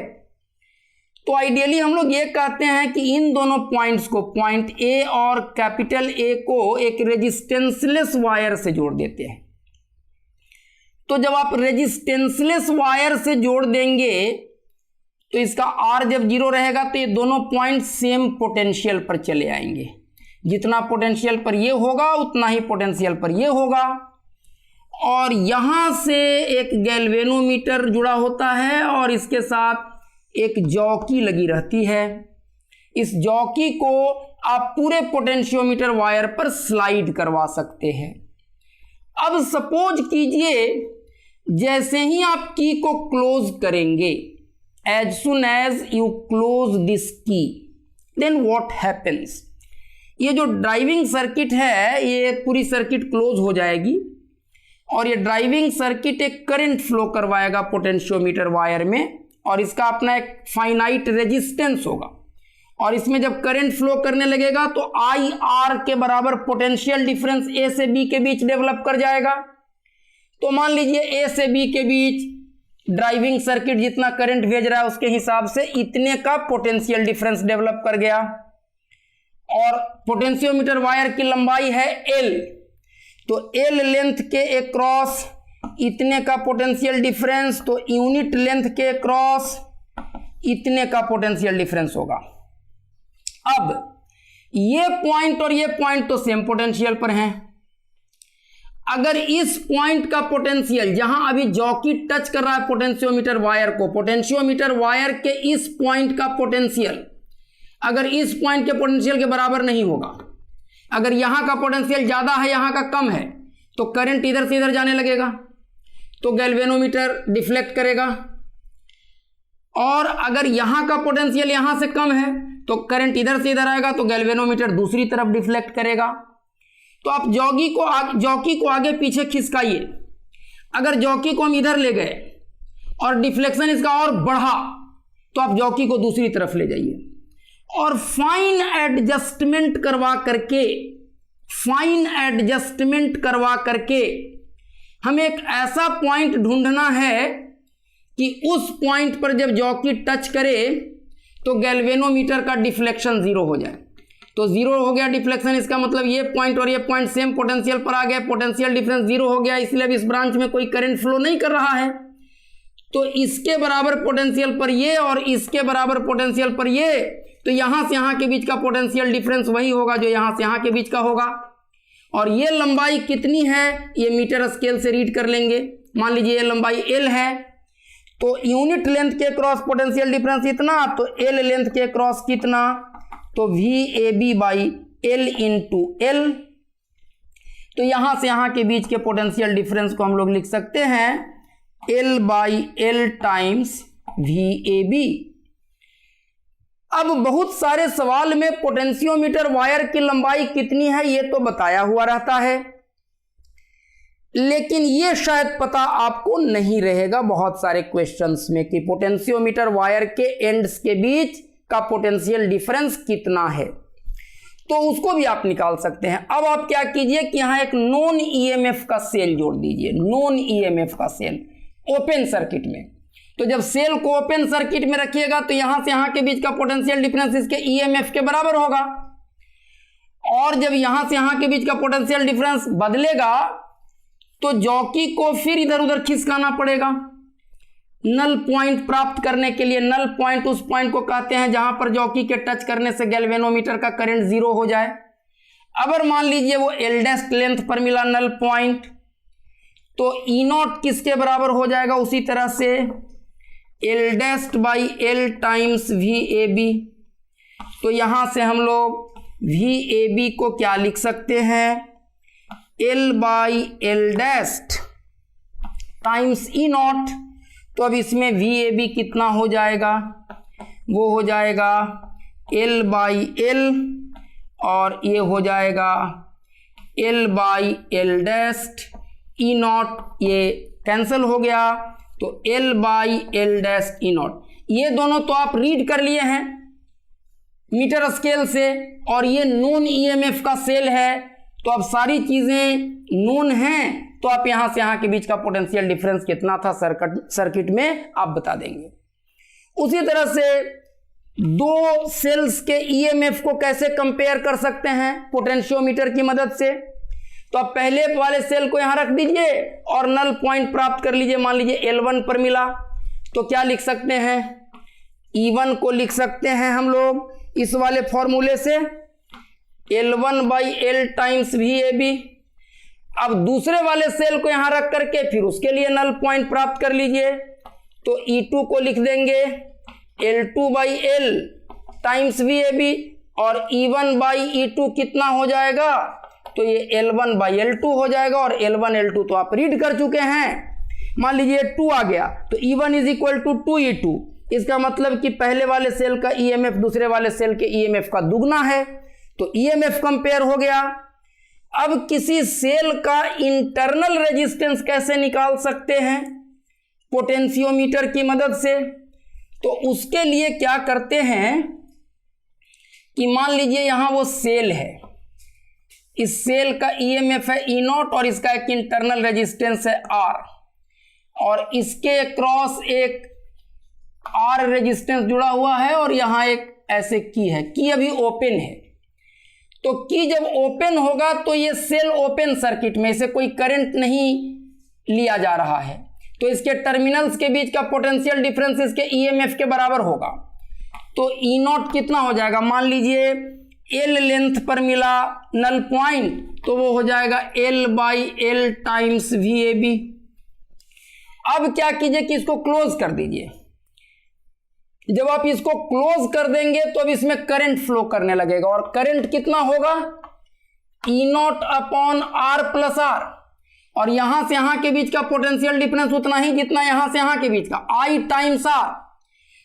तो आइडियली हम लोग ये कहते हैं कि इन दोनों पॉइंट्स को, पॉइंट ए और कैपिटल ए को एक रेजिस्टेंसलेस वायर से जोड़ देते हैं। तो जब आप रेजिस्टेंसलेस वायर से जोड़ देंगे तो इसका आर जब 0 रहेगा तो ये दोनों पॉइंट सेम पोटेंशियल पर चले आएंगे। जितना पोटेंशियल पर ये होगा उतना ही पोटेंशियल पर ये होगा। और यहां से एक गैल्वेनोमीटर जुड़ा होता है और इसके साथ एक जॉकी लगी रहती है। इस जॉकी को आप पूरे पोटेंशियोमीटर वायर पर स्लाइड करवा सकते हैं। अब सपोज कीजिए जैसे ही आप की को क्लोज करेंगे, as soon as you close this key, then what happens, ये जो ड्राइविंग सर्किट है ये पूरी सर्किट क्लोज हो जाएगी और ये ड्राइविंग सर्किट एक करंट फ्लो करवाएगा पोटेंशियोमीटर वायर में, और इसका अपना एक फाइनाइट रेजिस्टेंस होगा। और इसमें जब करंट फ्लो करने लगेगा तो आई आर के बराबर पोटेंशियल डिफरेंस ए से बी के बीच डेवलप कर जाएगा। तो मान लीजिए ए से बी के बीच ड्राइविंग सर्किट जितना करंट भेज रहा है उसके हिसाब से इतने का पोटेंशियल डिफरेंस डेवलप कर गया। और पोटेंशियोमीटर वायर की लंबाई है एल, तो एल लेंथ के अक्रॉस इतने का पोटेंशियल डिफरेंस, तो यूनिट लेंथ के अक्रॉस इतने का पोटेंशियल डिफरेंस होगा। अब ये पॉइंट और ये पॉइंट तो सेम पोटेंशियल पर हैं। अगर इस पॉइंट का पोटेंशियल, जहां अभी जॉकी टच कर रहा है पोटेंशियोमीटर वायर को, पोटेंशियोमीटर वायर के इस पॉइंट का पोटेंशियल अगर इस पॉइंट के पोटेंशियल के बराबर नहीं होगा, अगर यहां का पोटेंशियल ज्यादा है यहां का कम है, तो करंट इधर से इधर जाने लगेगा, तो गैल्वेनोमीटर डिफ्लेक्ट करेगा। और अगर यहां का पोटेंशियल यहां से कम है तो करंट इधर से इधर आएगा, तो गैल्वेनोमीटर दूसरी तरफ डिफ्लेक्ट करेगा। तो आप जॉकी को आगे पीछे खिसकाइए। अगर जॉकी को हम इधर ले गए और डिफ्लेक्शन इसका और बढ़ा तो आप जॉकी को दूसरी तरफ ले जाइए और फाइन एडजस्टमेंट करवा करके हमें एक ऐसा पॉइंट ढूंढना है कि उस पॉइंट पर जब जॉकी टच करे तो गैल्वेनोमीटर का डिफ्लेक्शन 0 हो जाए। तो 0 हो गया डिफ्लेक्शन, इसका मतलब ये पॉइंट और ये पॉइंट सेम पोटेंशियल पर आ गया, पोटेंशियल डिफरेंस 0 हो गया, इसलिए अब इस ब्रांच में कोई करंट फ्लो नहीं कर रहा है। तो इसके बराबर पोटेंशियल पर ये और इसके बराबर पोटेंशियल पर ये, तो यहां से यहां के बीच का पोटेंशियल डिफरेंस वही होगा जो यहां से यहां के बीच का होगा। और ये लंबाई कितनी है ये मीटर स्केल से रीड कर लेंगे। मान लीजिए ये लंबाई एल है, तो यूनिट लेंथ के क्रॉस पोटेंशियल डिफरेंस इतना, तो एल लेंथ के क्रॉस कितना, तो V A B by L into L. तो यहां से यहां के बीच के पोटेंशियल डिफरेंस को हम लोग लिख सकते हैं L by L times V A B. अब बहुत सारे सवाल में पोटेंशियोमीटर वायर की लंबाई कितनी है ये तो बताया हुआ रहता है, लेकिन ये शायद पता आपको नहीं रहेगा बहुत सारे क्वेश्चंस में कि पोटेंशियोमीटर वायर के एंड्स के बीच का पोटेंशियल डिफरेंस कितना है। तो उसको भी आप निकाल सकते हैं। अब आप क्या कीजिए कि यहां एक नॉन ईएमएफ का सेल जोड़ दीजिए, नॉन ईएमएफ का सेल ओपन सर्किट में। तो जब सेल को ओपन सर्किट में रखिएगा तो यहां से यहां के बीच का पोटेंशियल डिफरेंस इसके ईएमएफ के बराबर होगा। और जब यहां से यहां के बीच का पोटेंशियल डिफरेंस बदलेगा तो जॉकी को फिर इधर उधर खिसकाना पड़ेगा नल पॉइंट प्राप्त करने के लिए। नल पॉइंट उस पॉइंट को कहते हैं जहां पर जॉकी के टच करने से गैल्वेनोमीटर का करंट 0 हो जाए। अगर मान लीजिए वो एल डैश लेंथ पर मिला नल पॉइंट, तो ई नॉट किसके बराबर हो जाएगा, उसी तरह से L dash by L times V A B. तो यहां से हम लोग वी ए बी को क्या लिख सकते हैं, L by L dash times E not. तो अब इसमें वी ए बी कितना हो जाएगा, वो हो जाएगा एल बाई एल, और ये हो जाएगा L by L dash E not, ये कैंसिल हो गया, तो L by L dash E not. ये दोनों तो आप रीड कर लिए हैं मीटर स्केल से, और ये नोन ईएमएफ का सेल है। तो अब सारी चीजें नोन हैं, तो आप यहां से यहां के बीच का पोटेंशियल डिफरेंस कितना था सर्किट में आप बता देंगे। उसी तरह से दो सेल्स के ईएमएफ को कैसे कंपेयर कर सकते हैं पोटेंशियोमीटर की मदद से। तो आप पहले वाले सेल को यहां रख दीजिए और नल पॉइंट प्राप्त कर लीजिए। मान लीजिए L1 पर मिला, तो क्या लिख सकते हैं, E1 को लिख सकते हैं हम लोग इस वाले फॉर्मूले से L1 by L times V A B. अब दूसरे वाले सेल को यहां रख करके फिर उसके लिए नल पॉइंट प्राप्त कर लीजिए, तो E2 को लिख देंगे L2 by L times V A B, और E1 बाई E2 कितना हो जाएगा, तो ये L1 बाई L2 हो जाएगा। और L1 L2 तो आप रीड कर चुके हैं। मान लीजिए 2 आ गया, तो E1 is equal to 2E2। इसका मतलब कि पहले वाले सेल का ईएमएफ दूसरे वाले सेल के ईएमएफ का दुगना है, तो ईएमएफ कंपेयर हो गया। अब किसी सेल का इंटरनल रेजिस्टेंस कैसे निकाल सकते हैं पोटेंशियोमीटर की मदद से, तो उसके लिए क्या करते हैं कि मान लीजिए यहां वो सेल है, इस सेल का ईएमएफ है ई नॉट और इसका एक इंटरनल रेजिस्टेंस है आर, और इसके क्रॉस एक आर रेजिस्टेंस जुड़ा हुआ है, और यहां एक ऐसे की है, की अभी ओपन है। तो की जब ओपन होगा तो ये सेल ओपन सर्किट में से कोई करंट नहीं लिया जा रहा है, तो इसके टर्मिनल्स के बीच का पोटेंशियल डिफरेंस इसके ईएमएफ के बराबर होगा। तो ई नॉट कितना हो जाएगा, मान लीजिए एल लेंथ पर मिला नल पॉइंट, तो वो हो जाएगा L by L times V A B. अब क्या कीजिए कि इसको क्लोज कर दीजिए। जब आप इसको क्लोज कर देंगे तो अब इसमें करंट फ्लो करने लगेगा, और करंट कितना होगा, E naught upon R plus R, और यहां से यहां के बीच का पोटेंशियल डिफरेंस उतना ही जितना यहां से यहां के बीच का, आई टाइम्स आर।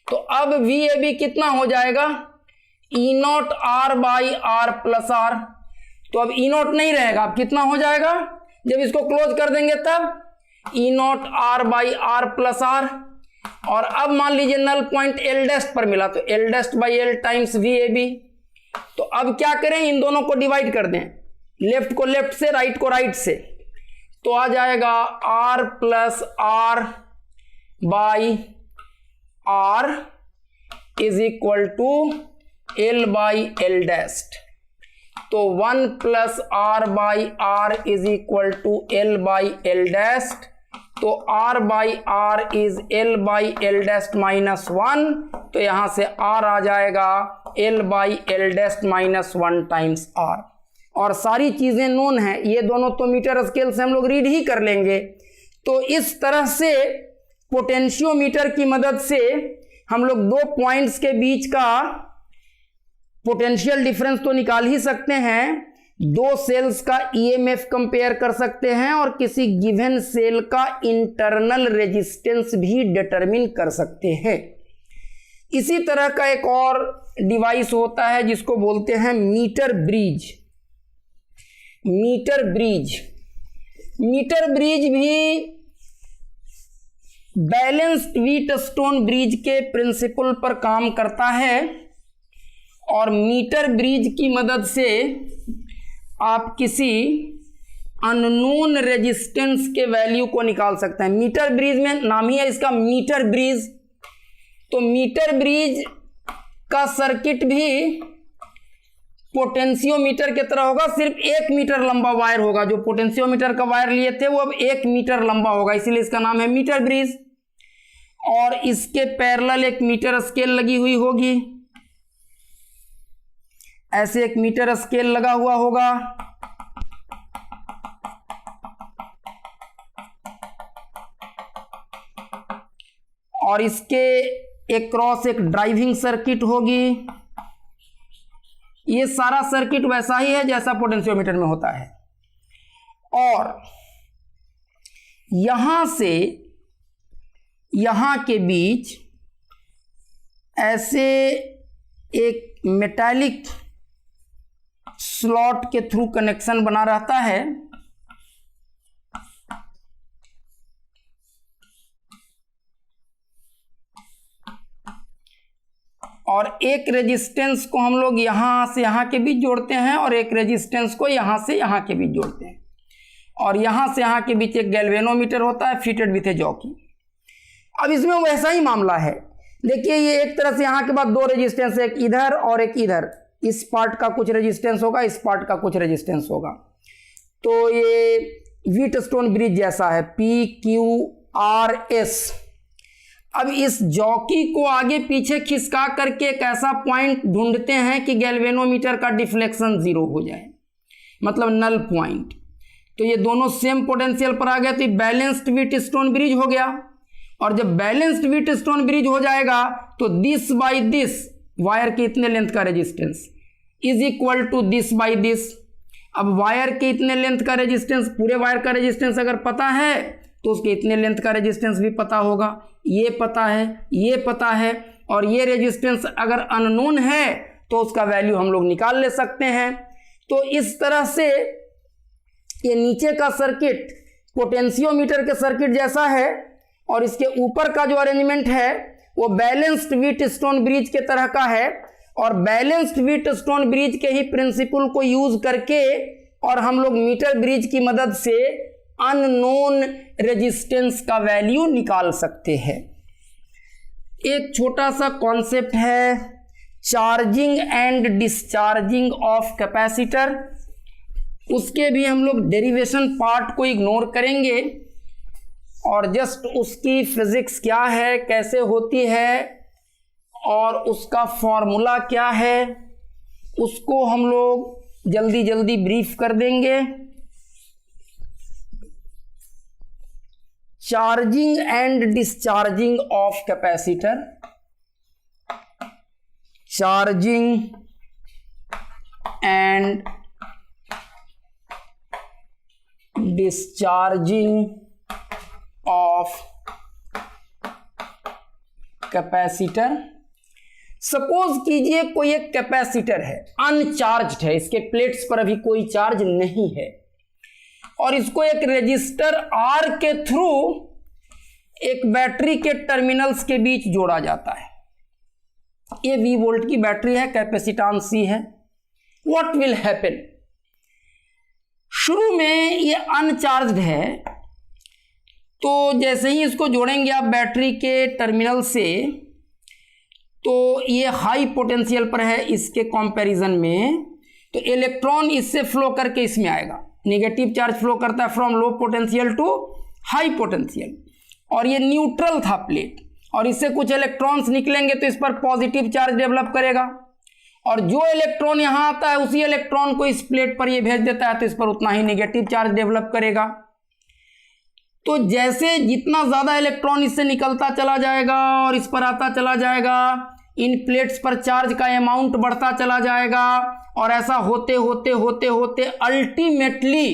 तो अब वी ए बी कितना हो जाएगा, E naught R by R plus R. तो अब ई नॉट नहीं रहेगा, अब कितना हो जाएगा, जब इसको क्लोज कर देंगे तब E naught R by R plus R. और अब मान लीजिए नल पॉइंट एल डैश पर मिला, तो L dash by L times V A B. तो अब क्या करें, इन दोनों को डिवाइड कर दें, लेफ्ट को लेफ्ट से, राइट को राइट से, तो आ जाएगा R plus R by R is equal to L by L dash. तो 1 plus R by R is equal to L by L dash. तो r by R is L by L dash minus 1, तो यहां से r आ जाएगा L by L dash minus 1 times r। और सारी चीजें नोन हैं, ये दोनों तो मीटर स्केल से हम लोग रीड ही कर लेंगे। तो इस तरह से पोटेंशियोमीटर की मदद से हम लोग दो पॉइंट्स के बीच का पोटेंशियल डिफरेंस तो निकाल ही सकते हैं, दो सेल्स का ईएमएफ कंपेयर कर सकते हैं, और किसी गिवन सेल का इंटरनल रेजिस्टेंस भी डिटरमिन कर सकते हैं। इसी तरह का एक और डिवाइस होता है जिसको बोलते हैं मीटर ब्रिज। मीटर ब्रिज भी बैलेंस्ड व्हीट स्टोन ब्रिज के प्रिंसिपल पर काम करता है, और मीटर ब्रिज की मदद से आप किसी अननोन रेजिस्टेंस के वैल्यू को निकाल सकते हैं। मीटर ब्रिज में नाम ही है इसका मीटर ब्रिज। तो मीटर ब्रिज का सर्किट भी पोटेंशियोमीटर की तरह होगा, सिर्फ 1 मीटर लंबा वायर होगा। जो पोटेंशियोमीटर का वायर लिए थे वो अब 1 मीटर लंबा होगा, इसीलिए इसका नाम है मीटर ब्रिज। और इसके पैरेलल एक मीटर स्केल लगी हुई होगी, ऐसे एक मीटर स्केल लगा हुआ होगा। और इसके एक क्रॉस एक ड्राइविंग सर्किट होगी। ये सारा सर्किट वैसा ही है जैसा पोटेंशियोमीटर में होता है। और यहां से यहां के बीच ऐसे एक मेटालिक स्लॉट के थ्रू कनेक्शन बना रहता है। और एक रेजिस्टेंस को हम लोग यहां से यहां के बीच जोड़ते हैं और एक रेजिस्टेंस को यहां से यहां के बीच जोड़ते हैं। और यहां से यहां के बीच एक गैल्वेनोमीटर होता है फिटेड विथ ए जॉकी। अब इसमें वैसा ही मामला है। देखिए ये एक तरह से यहां के बाद 2 रेजिस्टेंस, एक इधर और एक इधर। इस पार्ट का कुछ रेजिस्टेंस होगा, इस पार्ट का कुछ रेजिस्टेंस होगा। तो ये व्हीटस्टोन ब्रिज जैसा है, PQRS। अब इस जॉकी को आगे पीछे खिसका करके एक ऐसा पॉइंट ढूंढते हैं कि गैल्वेनोमीटर का डिफ्लेक्शन 0 हो जाए, मतलब नल पॉइंट। तो ये दोनों सेम पोटेंशियल पर आ गए, तो बैलेंस्ड व्हीटस्टोन ब्रिज हो गया। और जब बैलेंस्ड व्हीटस्टोन ब्रिज हो जाएगा तो दिस बाई दिस, वायर के इतने लेंथ का resistance is equal to this by this. अब वायर के इतने लेंथ का रेजिस्टेंस, पूरे वायर का रेजिस्टेंस अगर पता है तो उसके इतने लेंथ का रेजिस्टेंस भी पता होगा। ये पता है, ये पता है, और ये रेजिस्टेंस अगर अननोन है तो उसका वैल्यू हम लोग निकाल ले सकते हैं। तो इस तरह से ये नीचे का सर्किट पोटेंशियोमीटर के सर्किट जैसा है, और इसके ऊपर का जो अरेंजमेंट है वो बैलेंस्ड व्हीटस्टोन ब्रिज के तरह का है। और बैलेंस्ड व्हीटस्टोन ब्रिज के ही प्रिंसिपल को यूज करके और हम लोग मीटर ब्रिज की मदद से अननोन रेजिस्टेंस का वैल्यू निकाल सकते हैं। एक छोटा सा कॉन्सेप्ट है charging and discharging of capacitor, उसके भी हम लोग डेरिवेशन पार्ट को इग्नोर करेंगे और जस्ट उसकी फिजिक्स क्या है, कैसे होती है और उसका फॉर्मूला क्या है, उसको हम लोग जल्दी जल्दी ब्रीफ कर देंगे। Charging and discharging of capacitor, charging and discharging of capacitor. Suppose कीजिए कोई एक कैपेसिटर है, अनचार्ज्ड है, इसके प्लेट्स पर अभी कोई चार्ज नहीं है, और इसको एक रेजिस्टर R के थ्रू एक बैटरी के टर्मिनल्स के बीच जोड़ा जाता है। ये V वोल्ट की बैटरी है, कैपेसिटेंस C है। What will happen? शुरू में ये अनचार्ज्ड है, तो जैसे ही इसको जोड़ेंगे आप बैटरी के टर्मिनल से, तो ये हाई पोटेंशियल पर है इसके कंपैरिजन में, तो इलेक्ट्रॉन इससे फ्लो करके इसमें आएगा। नेगेटिव चार्ज फ्लो करता है from low potential to high potential, और ये न्यूट्रल था प्लेट, और इससे कुछ इलेक्ट्रॉन्स निकलेंगे तो इस पर पॉजिटिव चार्ज डेवलप करेगा, और जो इलेक्ट्रॉन यहां आता है उसी इलेक्ट्रॉन को इस प्लेट पर ये भेज देता है तो इस पर उतना ही नेगेटिव चार्ज डेवलप करेगा। तो जैसे जितना ज्यादा इलेक्ट्रॉन इससे निकलता चला जाएगा और इस पर आता चला जाएगा, इन प्लेट्स पर चार्ज का अमाउंट बढ़ता चला जाएगा, और ऐसा होते होते होते होते अल्टीमेटली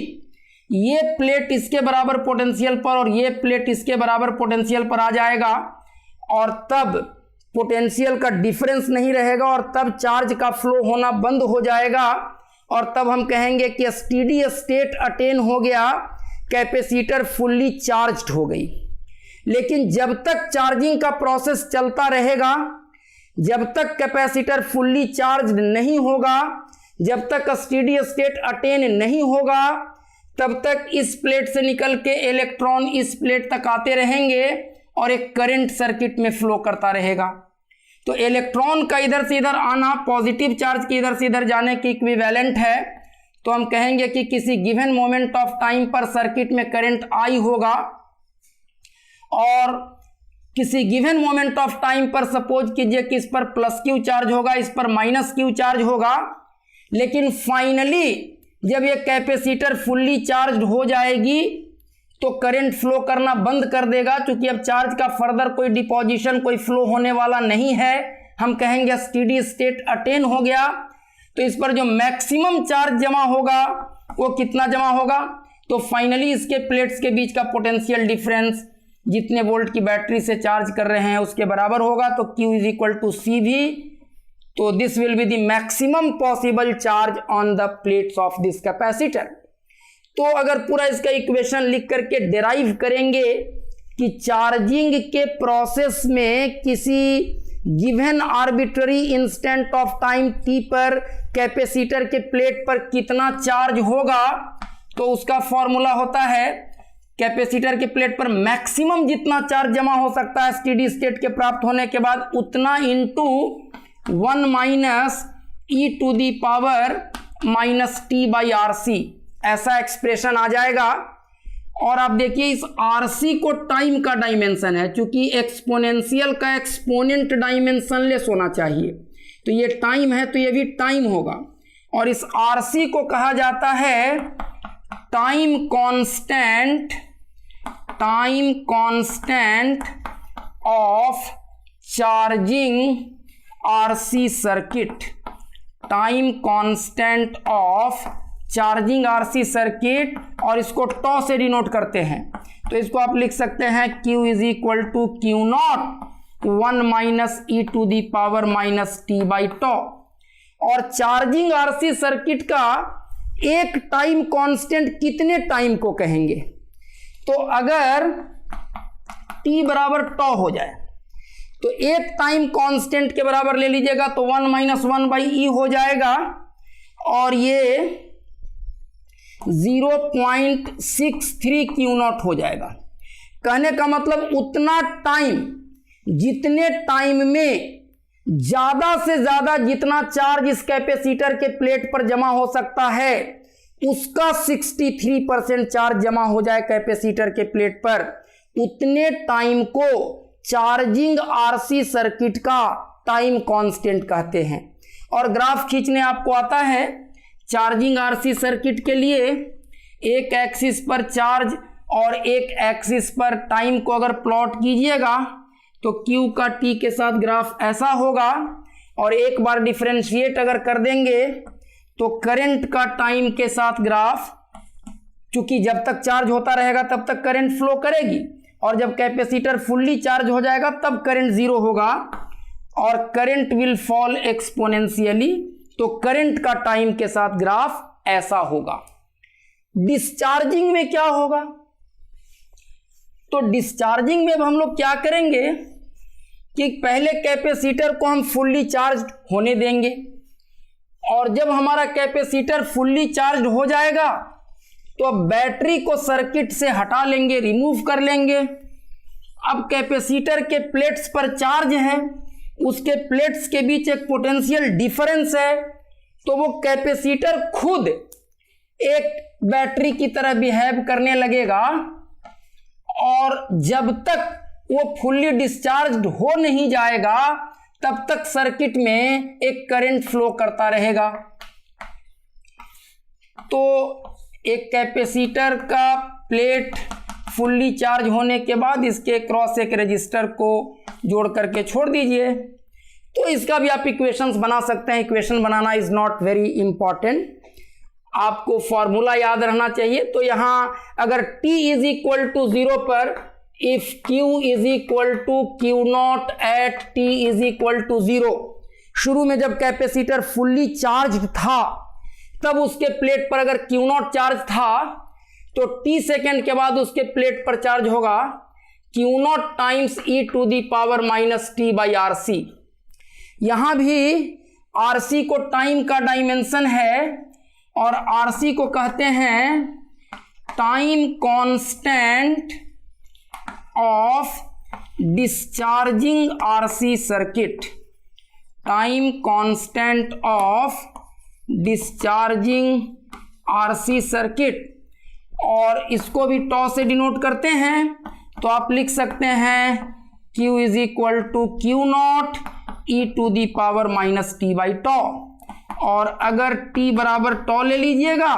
ये प्लेट इसके बराबर पोटेंशियल पर और ये प्लेट इसके बराबर पोटेंशियल पर आ जाएगा, और तब पोटेंशियल का डिफरेंस नहीं रहेगा और तब चार्ज का फ्लो होना बंद हो जाएगा, और तब हम कहेंगे कि स्टेडी स्टेट अटेन हो गया, कैपेसिटर फुल्ली चार्ज्ड हो गई। लेकिन जब तक चार्जिंग का प्रोसेस चलता रहेगा, जब तक कैपेसिटर फुल्ली चार्ज्ड नहीं होगा, जब तक स्टेडी स्टेट अटेन नहीं होगा, तब तक इस प्लेट से निकल के इलेक्ट्रॉन इस प्लेट तक आते रहेंगे और एक करंट सर्किट में फ्लो करता रहेगा। तो इलेक्ट्रॉन का इधर से इधर आना पॉजिटिव चार्ज के इधर से इधर जाने के इक्विवेलेंट है। तो हम कहेंगे कि किसी गिवन मोमेंट ऑफ टाइम पर सर्किट में करंट I होगा और किसी गिवन मोमेंट ऑफ टाइम पर सपोज कीजिए कि इस पर प्लस क्यू चार्ज होगा, इस पर माइनस क्यू चार्ज होगा, लेकिन फाइनली जब ये कैपेसिटर फुल्ली चार्ज हो जाएगी तो करंट फ्लो करना बंद कर देगा, क्योंकि अब चार्ज का फर्दर कोई डिपॉजिशन, कोई फ्लो होने वाला नहीं है। हम कहेंगे स्टेडी स्टेट अटेन हो गया। तो इस पर जो मैक्सिमम चार्ज जमा होगा वो कितना जमा होगा, तो फाइनली इसके प्लेट्स के बीच का पोटेंशियल डिफरेंस जितने वोल्ट की बैटरी से चार्ज कर रहे हैं उसके बराबर होगा। तो Q is equal to CV। तो this will be the maximum possible charge on the plates of this capacitor. तो अगर पूरा इसका इक्वेशन लिख करके डिराइव करेंगे कि चार्जिंग के प्रोसेस में किसी given arbitrary instant of time t पर कैपेसिटर के प्लेट पर कितना चार्ज होगा, तो उसका फॉर्मूला होता है कैपेसिटर के प्लेट पर मैक्सिमम जितना चार्ज जमा हो सकता है स्टेडी स्टेट के प्राप्त होने के बाद उतना into 1 minus e to the power minus t/RC, ऐसा एक्सप्रेशन आ जाएगा। और आप देखिए इस RC को टाइम का डायमेंशन है, क्योंकि एक्सपोनेंशियल का एक्सपोनेंट डायमेंशनलेस होना चाहिए, तो ये टाइम है तो ये भी टाइम होगा। और इस RC को कहा जाता है time constant of charging RC circuit, time constant of charging RC circuit, और इसको टॉ से डिनोट करते हैं। तो इसको आप लिख सकते हैं Q is equal to Q0 1 minus e to the power minus t/τ। और चार्जिंग RC सर्किट का एक टाइम कांस्टेंट कितने टाइम को कहेंगे, तो अगर t बराबर τ हो जाए तो एक टाइम कांस्टेंट के बराबर ले लीजिएगा, तो 1 माइनस 1/e हो जाएगा, और ये 0.63 Q0 हो जाएगा। कहने का मतलब उतना टाइम, जितने टाइम में ज्यादा से ज्यादा जितना चार्ज इस कैपेसिटर के प्लेट पर जमा हो सकता है उसका 63% चार्ज जमा हो जाए कैपेसिटर के प्लेट पर, उतने टाइम को चार्जिंग RC सर्किट का टाइम कांस्टेंट कहते हैं। और ग्राफ खींचने आपको आता है चार्जिंग RC सर्किट के लिए, एक एक्सिस पर चार्ज और एक एक्सिस पर टाइम को अगर प्लॉट कीजिएगा तो Q का T के साथ ग्राफ ऐसा होगा, और एक बार डिफरेंशिएट अगर कर देंगे तो करंट का टाइम के साथ ग्राफ, चूंकि जब तक चार्ज होता रहेगा तब तक करंट फ्लो करेगी, और जब कैपेसिटर फुल्ली चार्ज हो जाएगा तब करंट जीरो होगा और करंट विल फॉल एक्सपोनेंशियली। तो करंट का टाइम के साथ ग्राफ ऐसा होगा। डिस्चार्जिंग में क्या होगा, तो डिस्चार्जिंग में अब हम लोग क्या करेंगे कि पहले कैपेसिटर को हम फुल्ली चार्ज होने देंगे, और जब हमारा कैपेसिटर फुल्ली चार्ज हो जाएगा तो अब बैटरी को सर्किट से हटा लेंगे, रिमूव कर लेंगे। अब कैपेसिटर के प्लेट्स पर चार्ज है, उसके प्लेट्स के बीच एक पोटेंशियल डिफरेंस है, तो वो कैपेसिटर खुद एक बैटरी की तरह बिहेव करने लगेगा, और जब तक वो फुल्ली डिस्चार्ज हो नहीं जाएगा तब तक सर्किट में एक करंट फ्लो करता रहेगा। तो एक कैपेसिटर का प्लेट फुल्ली चार्ज होने के बाद इसके क्रॉस एक रेजिस्टर को जोड़ करके छोड़ दीजिए। तो इसका भी आप इक्वेशंस बना सकते हैं। Equation banana is not very important, आपको फॉर्मूला याद रहना चाहिए। तो यहां अगर t इज इक्वल टू 0 पर if Q is equal to Q0 at t is equal to 0, शुरू में जब कैपेसिटर फुल्ली चार्ज था तब उसके प्लेट पर अगर Q0 चार्ज था तो t सेकेंड के बाद उसके प्लेट पर चार्ज होगा Q0 times e to the power minus t/RC। यहां भी RC को टाइम का डायमेंशन है और RC को कहते हैं time constant of discharging RC circuit. Time constant of discharging RC circuit, और इसको भी टॉ से डिनोट करते हैं, तो आप लिख सकते हैं Q is equal to Q naught E to the power minus T by tau, और अगर t बराबर टॉ ले लीजिएगा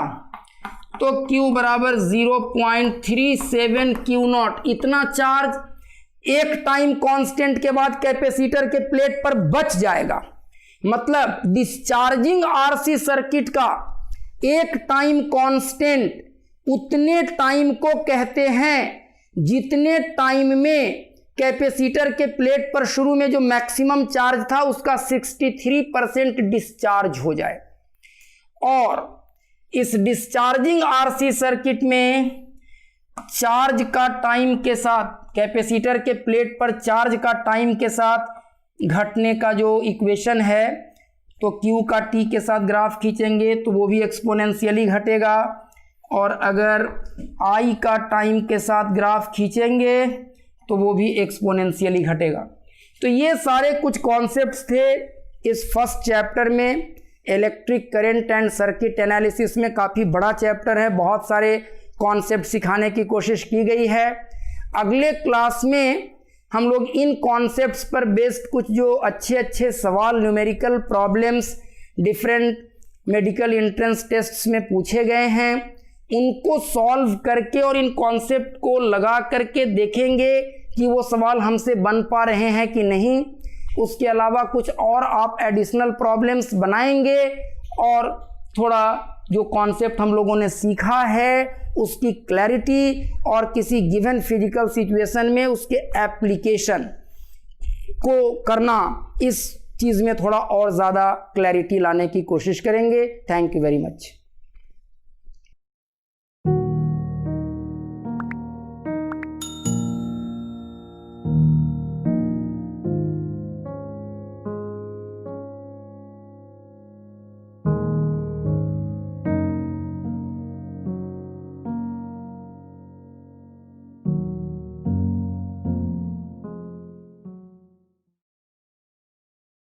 तो Q बराबर 0.37 क्यू नॉट, इतना चार्ज एक टाइम कांस्टेंट के बाद कैपेसिटर के प्लेट पर बच जाएगा। मतलब डिस्चार्जिंग आरसी सर्किट का एक टाइम कांस्टेंट उतने टाइम को कहते हैं जितने टाइम में कैपेसिटर के प्लेट पर शुरू में जो मैक्सिमम चार्ज था उसका 63% डिस्चार्ज हो जाए। और इस डिस्चार्जिंग आरसी सर्किट में चार्ज का टाइम के साथ, कैपेसिटर के प्लेट पर चार्ज का टाइम के साथ घटने का जो इक्वेशन है, तो Q का T के साथ ग्राफ खींचेंगे तो वो भी एक्सपोनेंशियली घटेगा, और अगर I का टाइम के साथ ग्राफ खींचेंगे तो वो भी एक्सपोनेंशियली घटेगा। तो ये सारे कुछ कॉन्सेप्ट्स थे इस फर्स्ट चैप्टर में। Electric current and circuit analysis में काफ़ी बड़ा चैप्टर है, बहुत सारे कॉन्सेप्ट सिखाने की कोशिश की गई है। अगले क्लास में हम लोग इन कॉन्सेप्ट्स पर बेस्ड कुछ जो अच्छे अच्छे सवाल, numerical problems different medical entrance tests में पूछे गए हैं, उनको सॉल्व करके और इन कॉन्सेप्ट को लगा करके देखेंगे कि वो सवाल हमसे बन पा रहे हैं कि नहीं। उसके अलावा कुछ और आप एडिशनल प्रॉब्लम्स बनाएंगे, और थोड़ा जो कॉन्सेप्ट हम लोगों ने सीखा है उसकी क्लैरिटी और किसी गिवन फिजिकल सिचुएशन में उसके एप्लीकेशन को करना, इस चीज़ में थोड़ा और ज़्यादा क्लैरिटी लाने की कोशिश करेंगे। Thank you very much.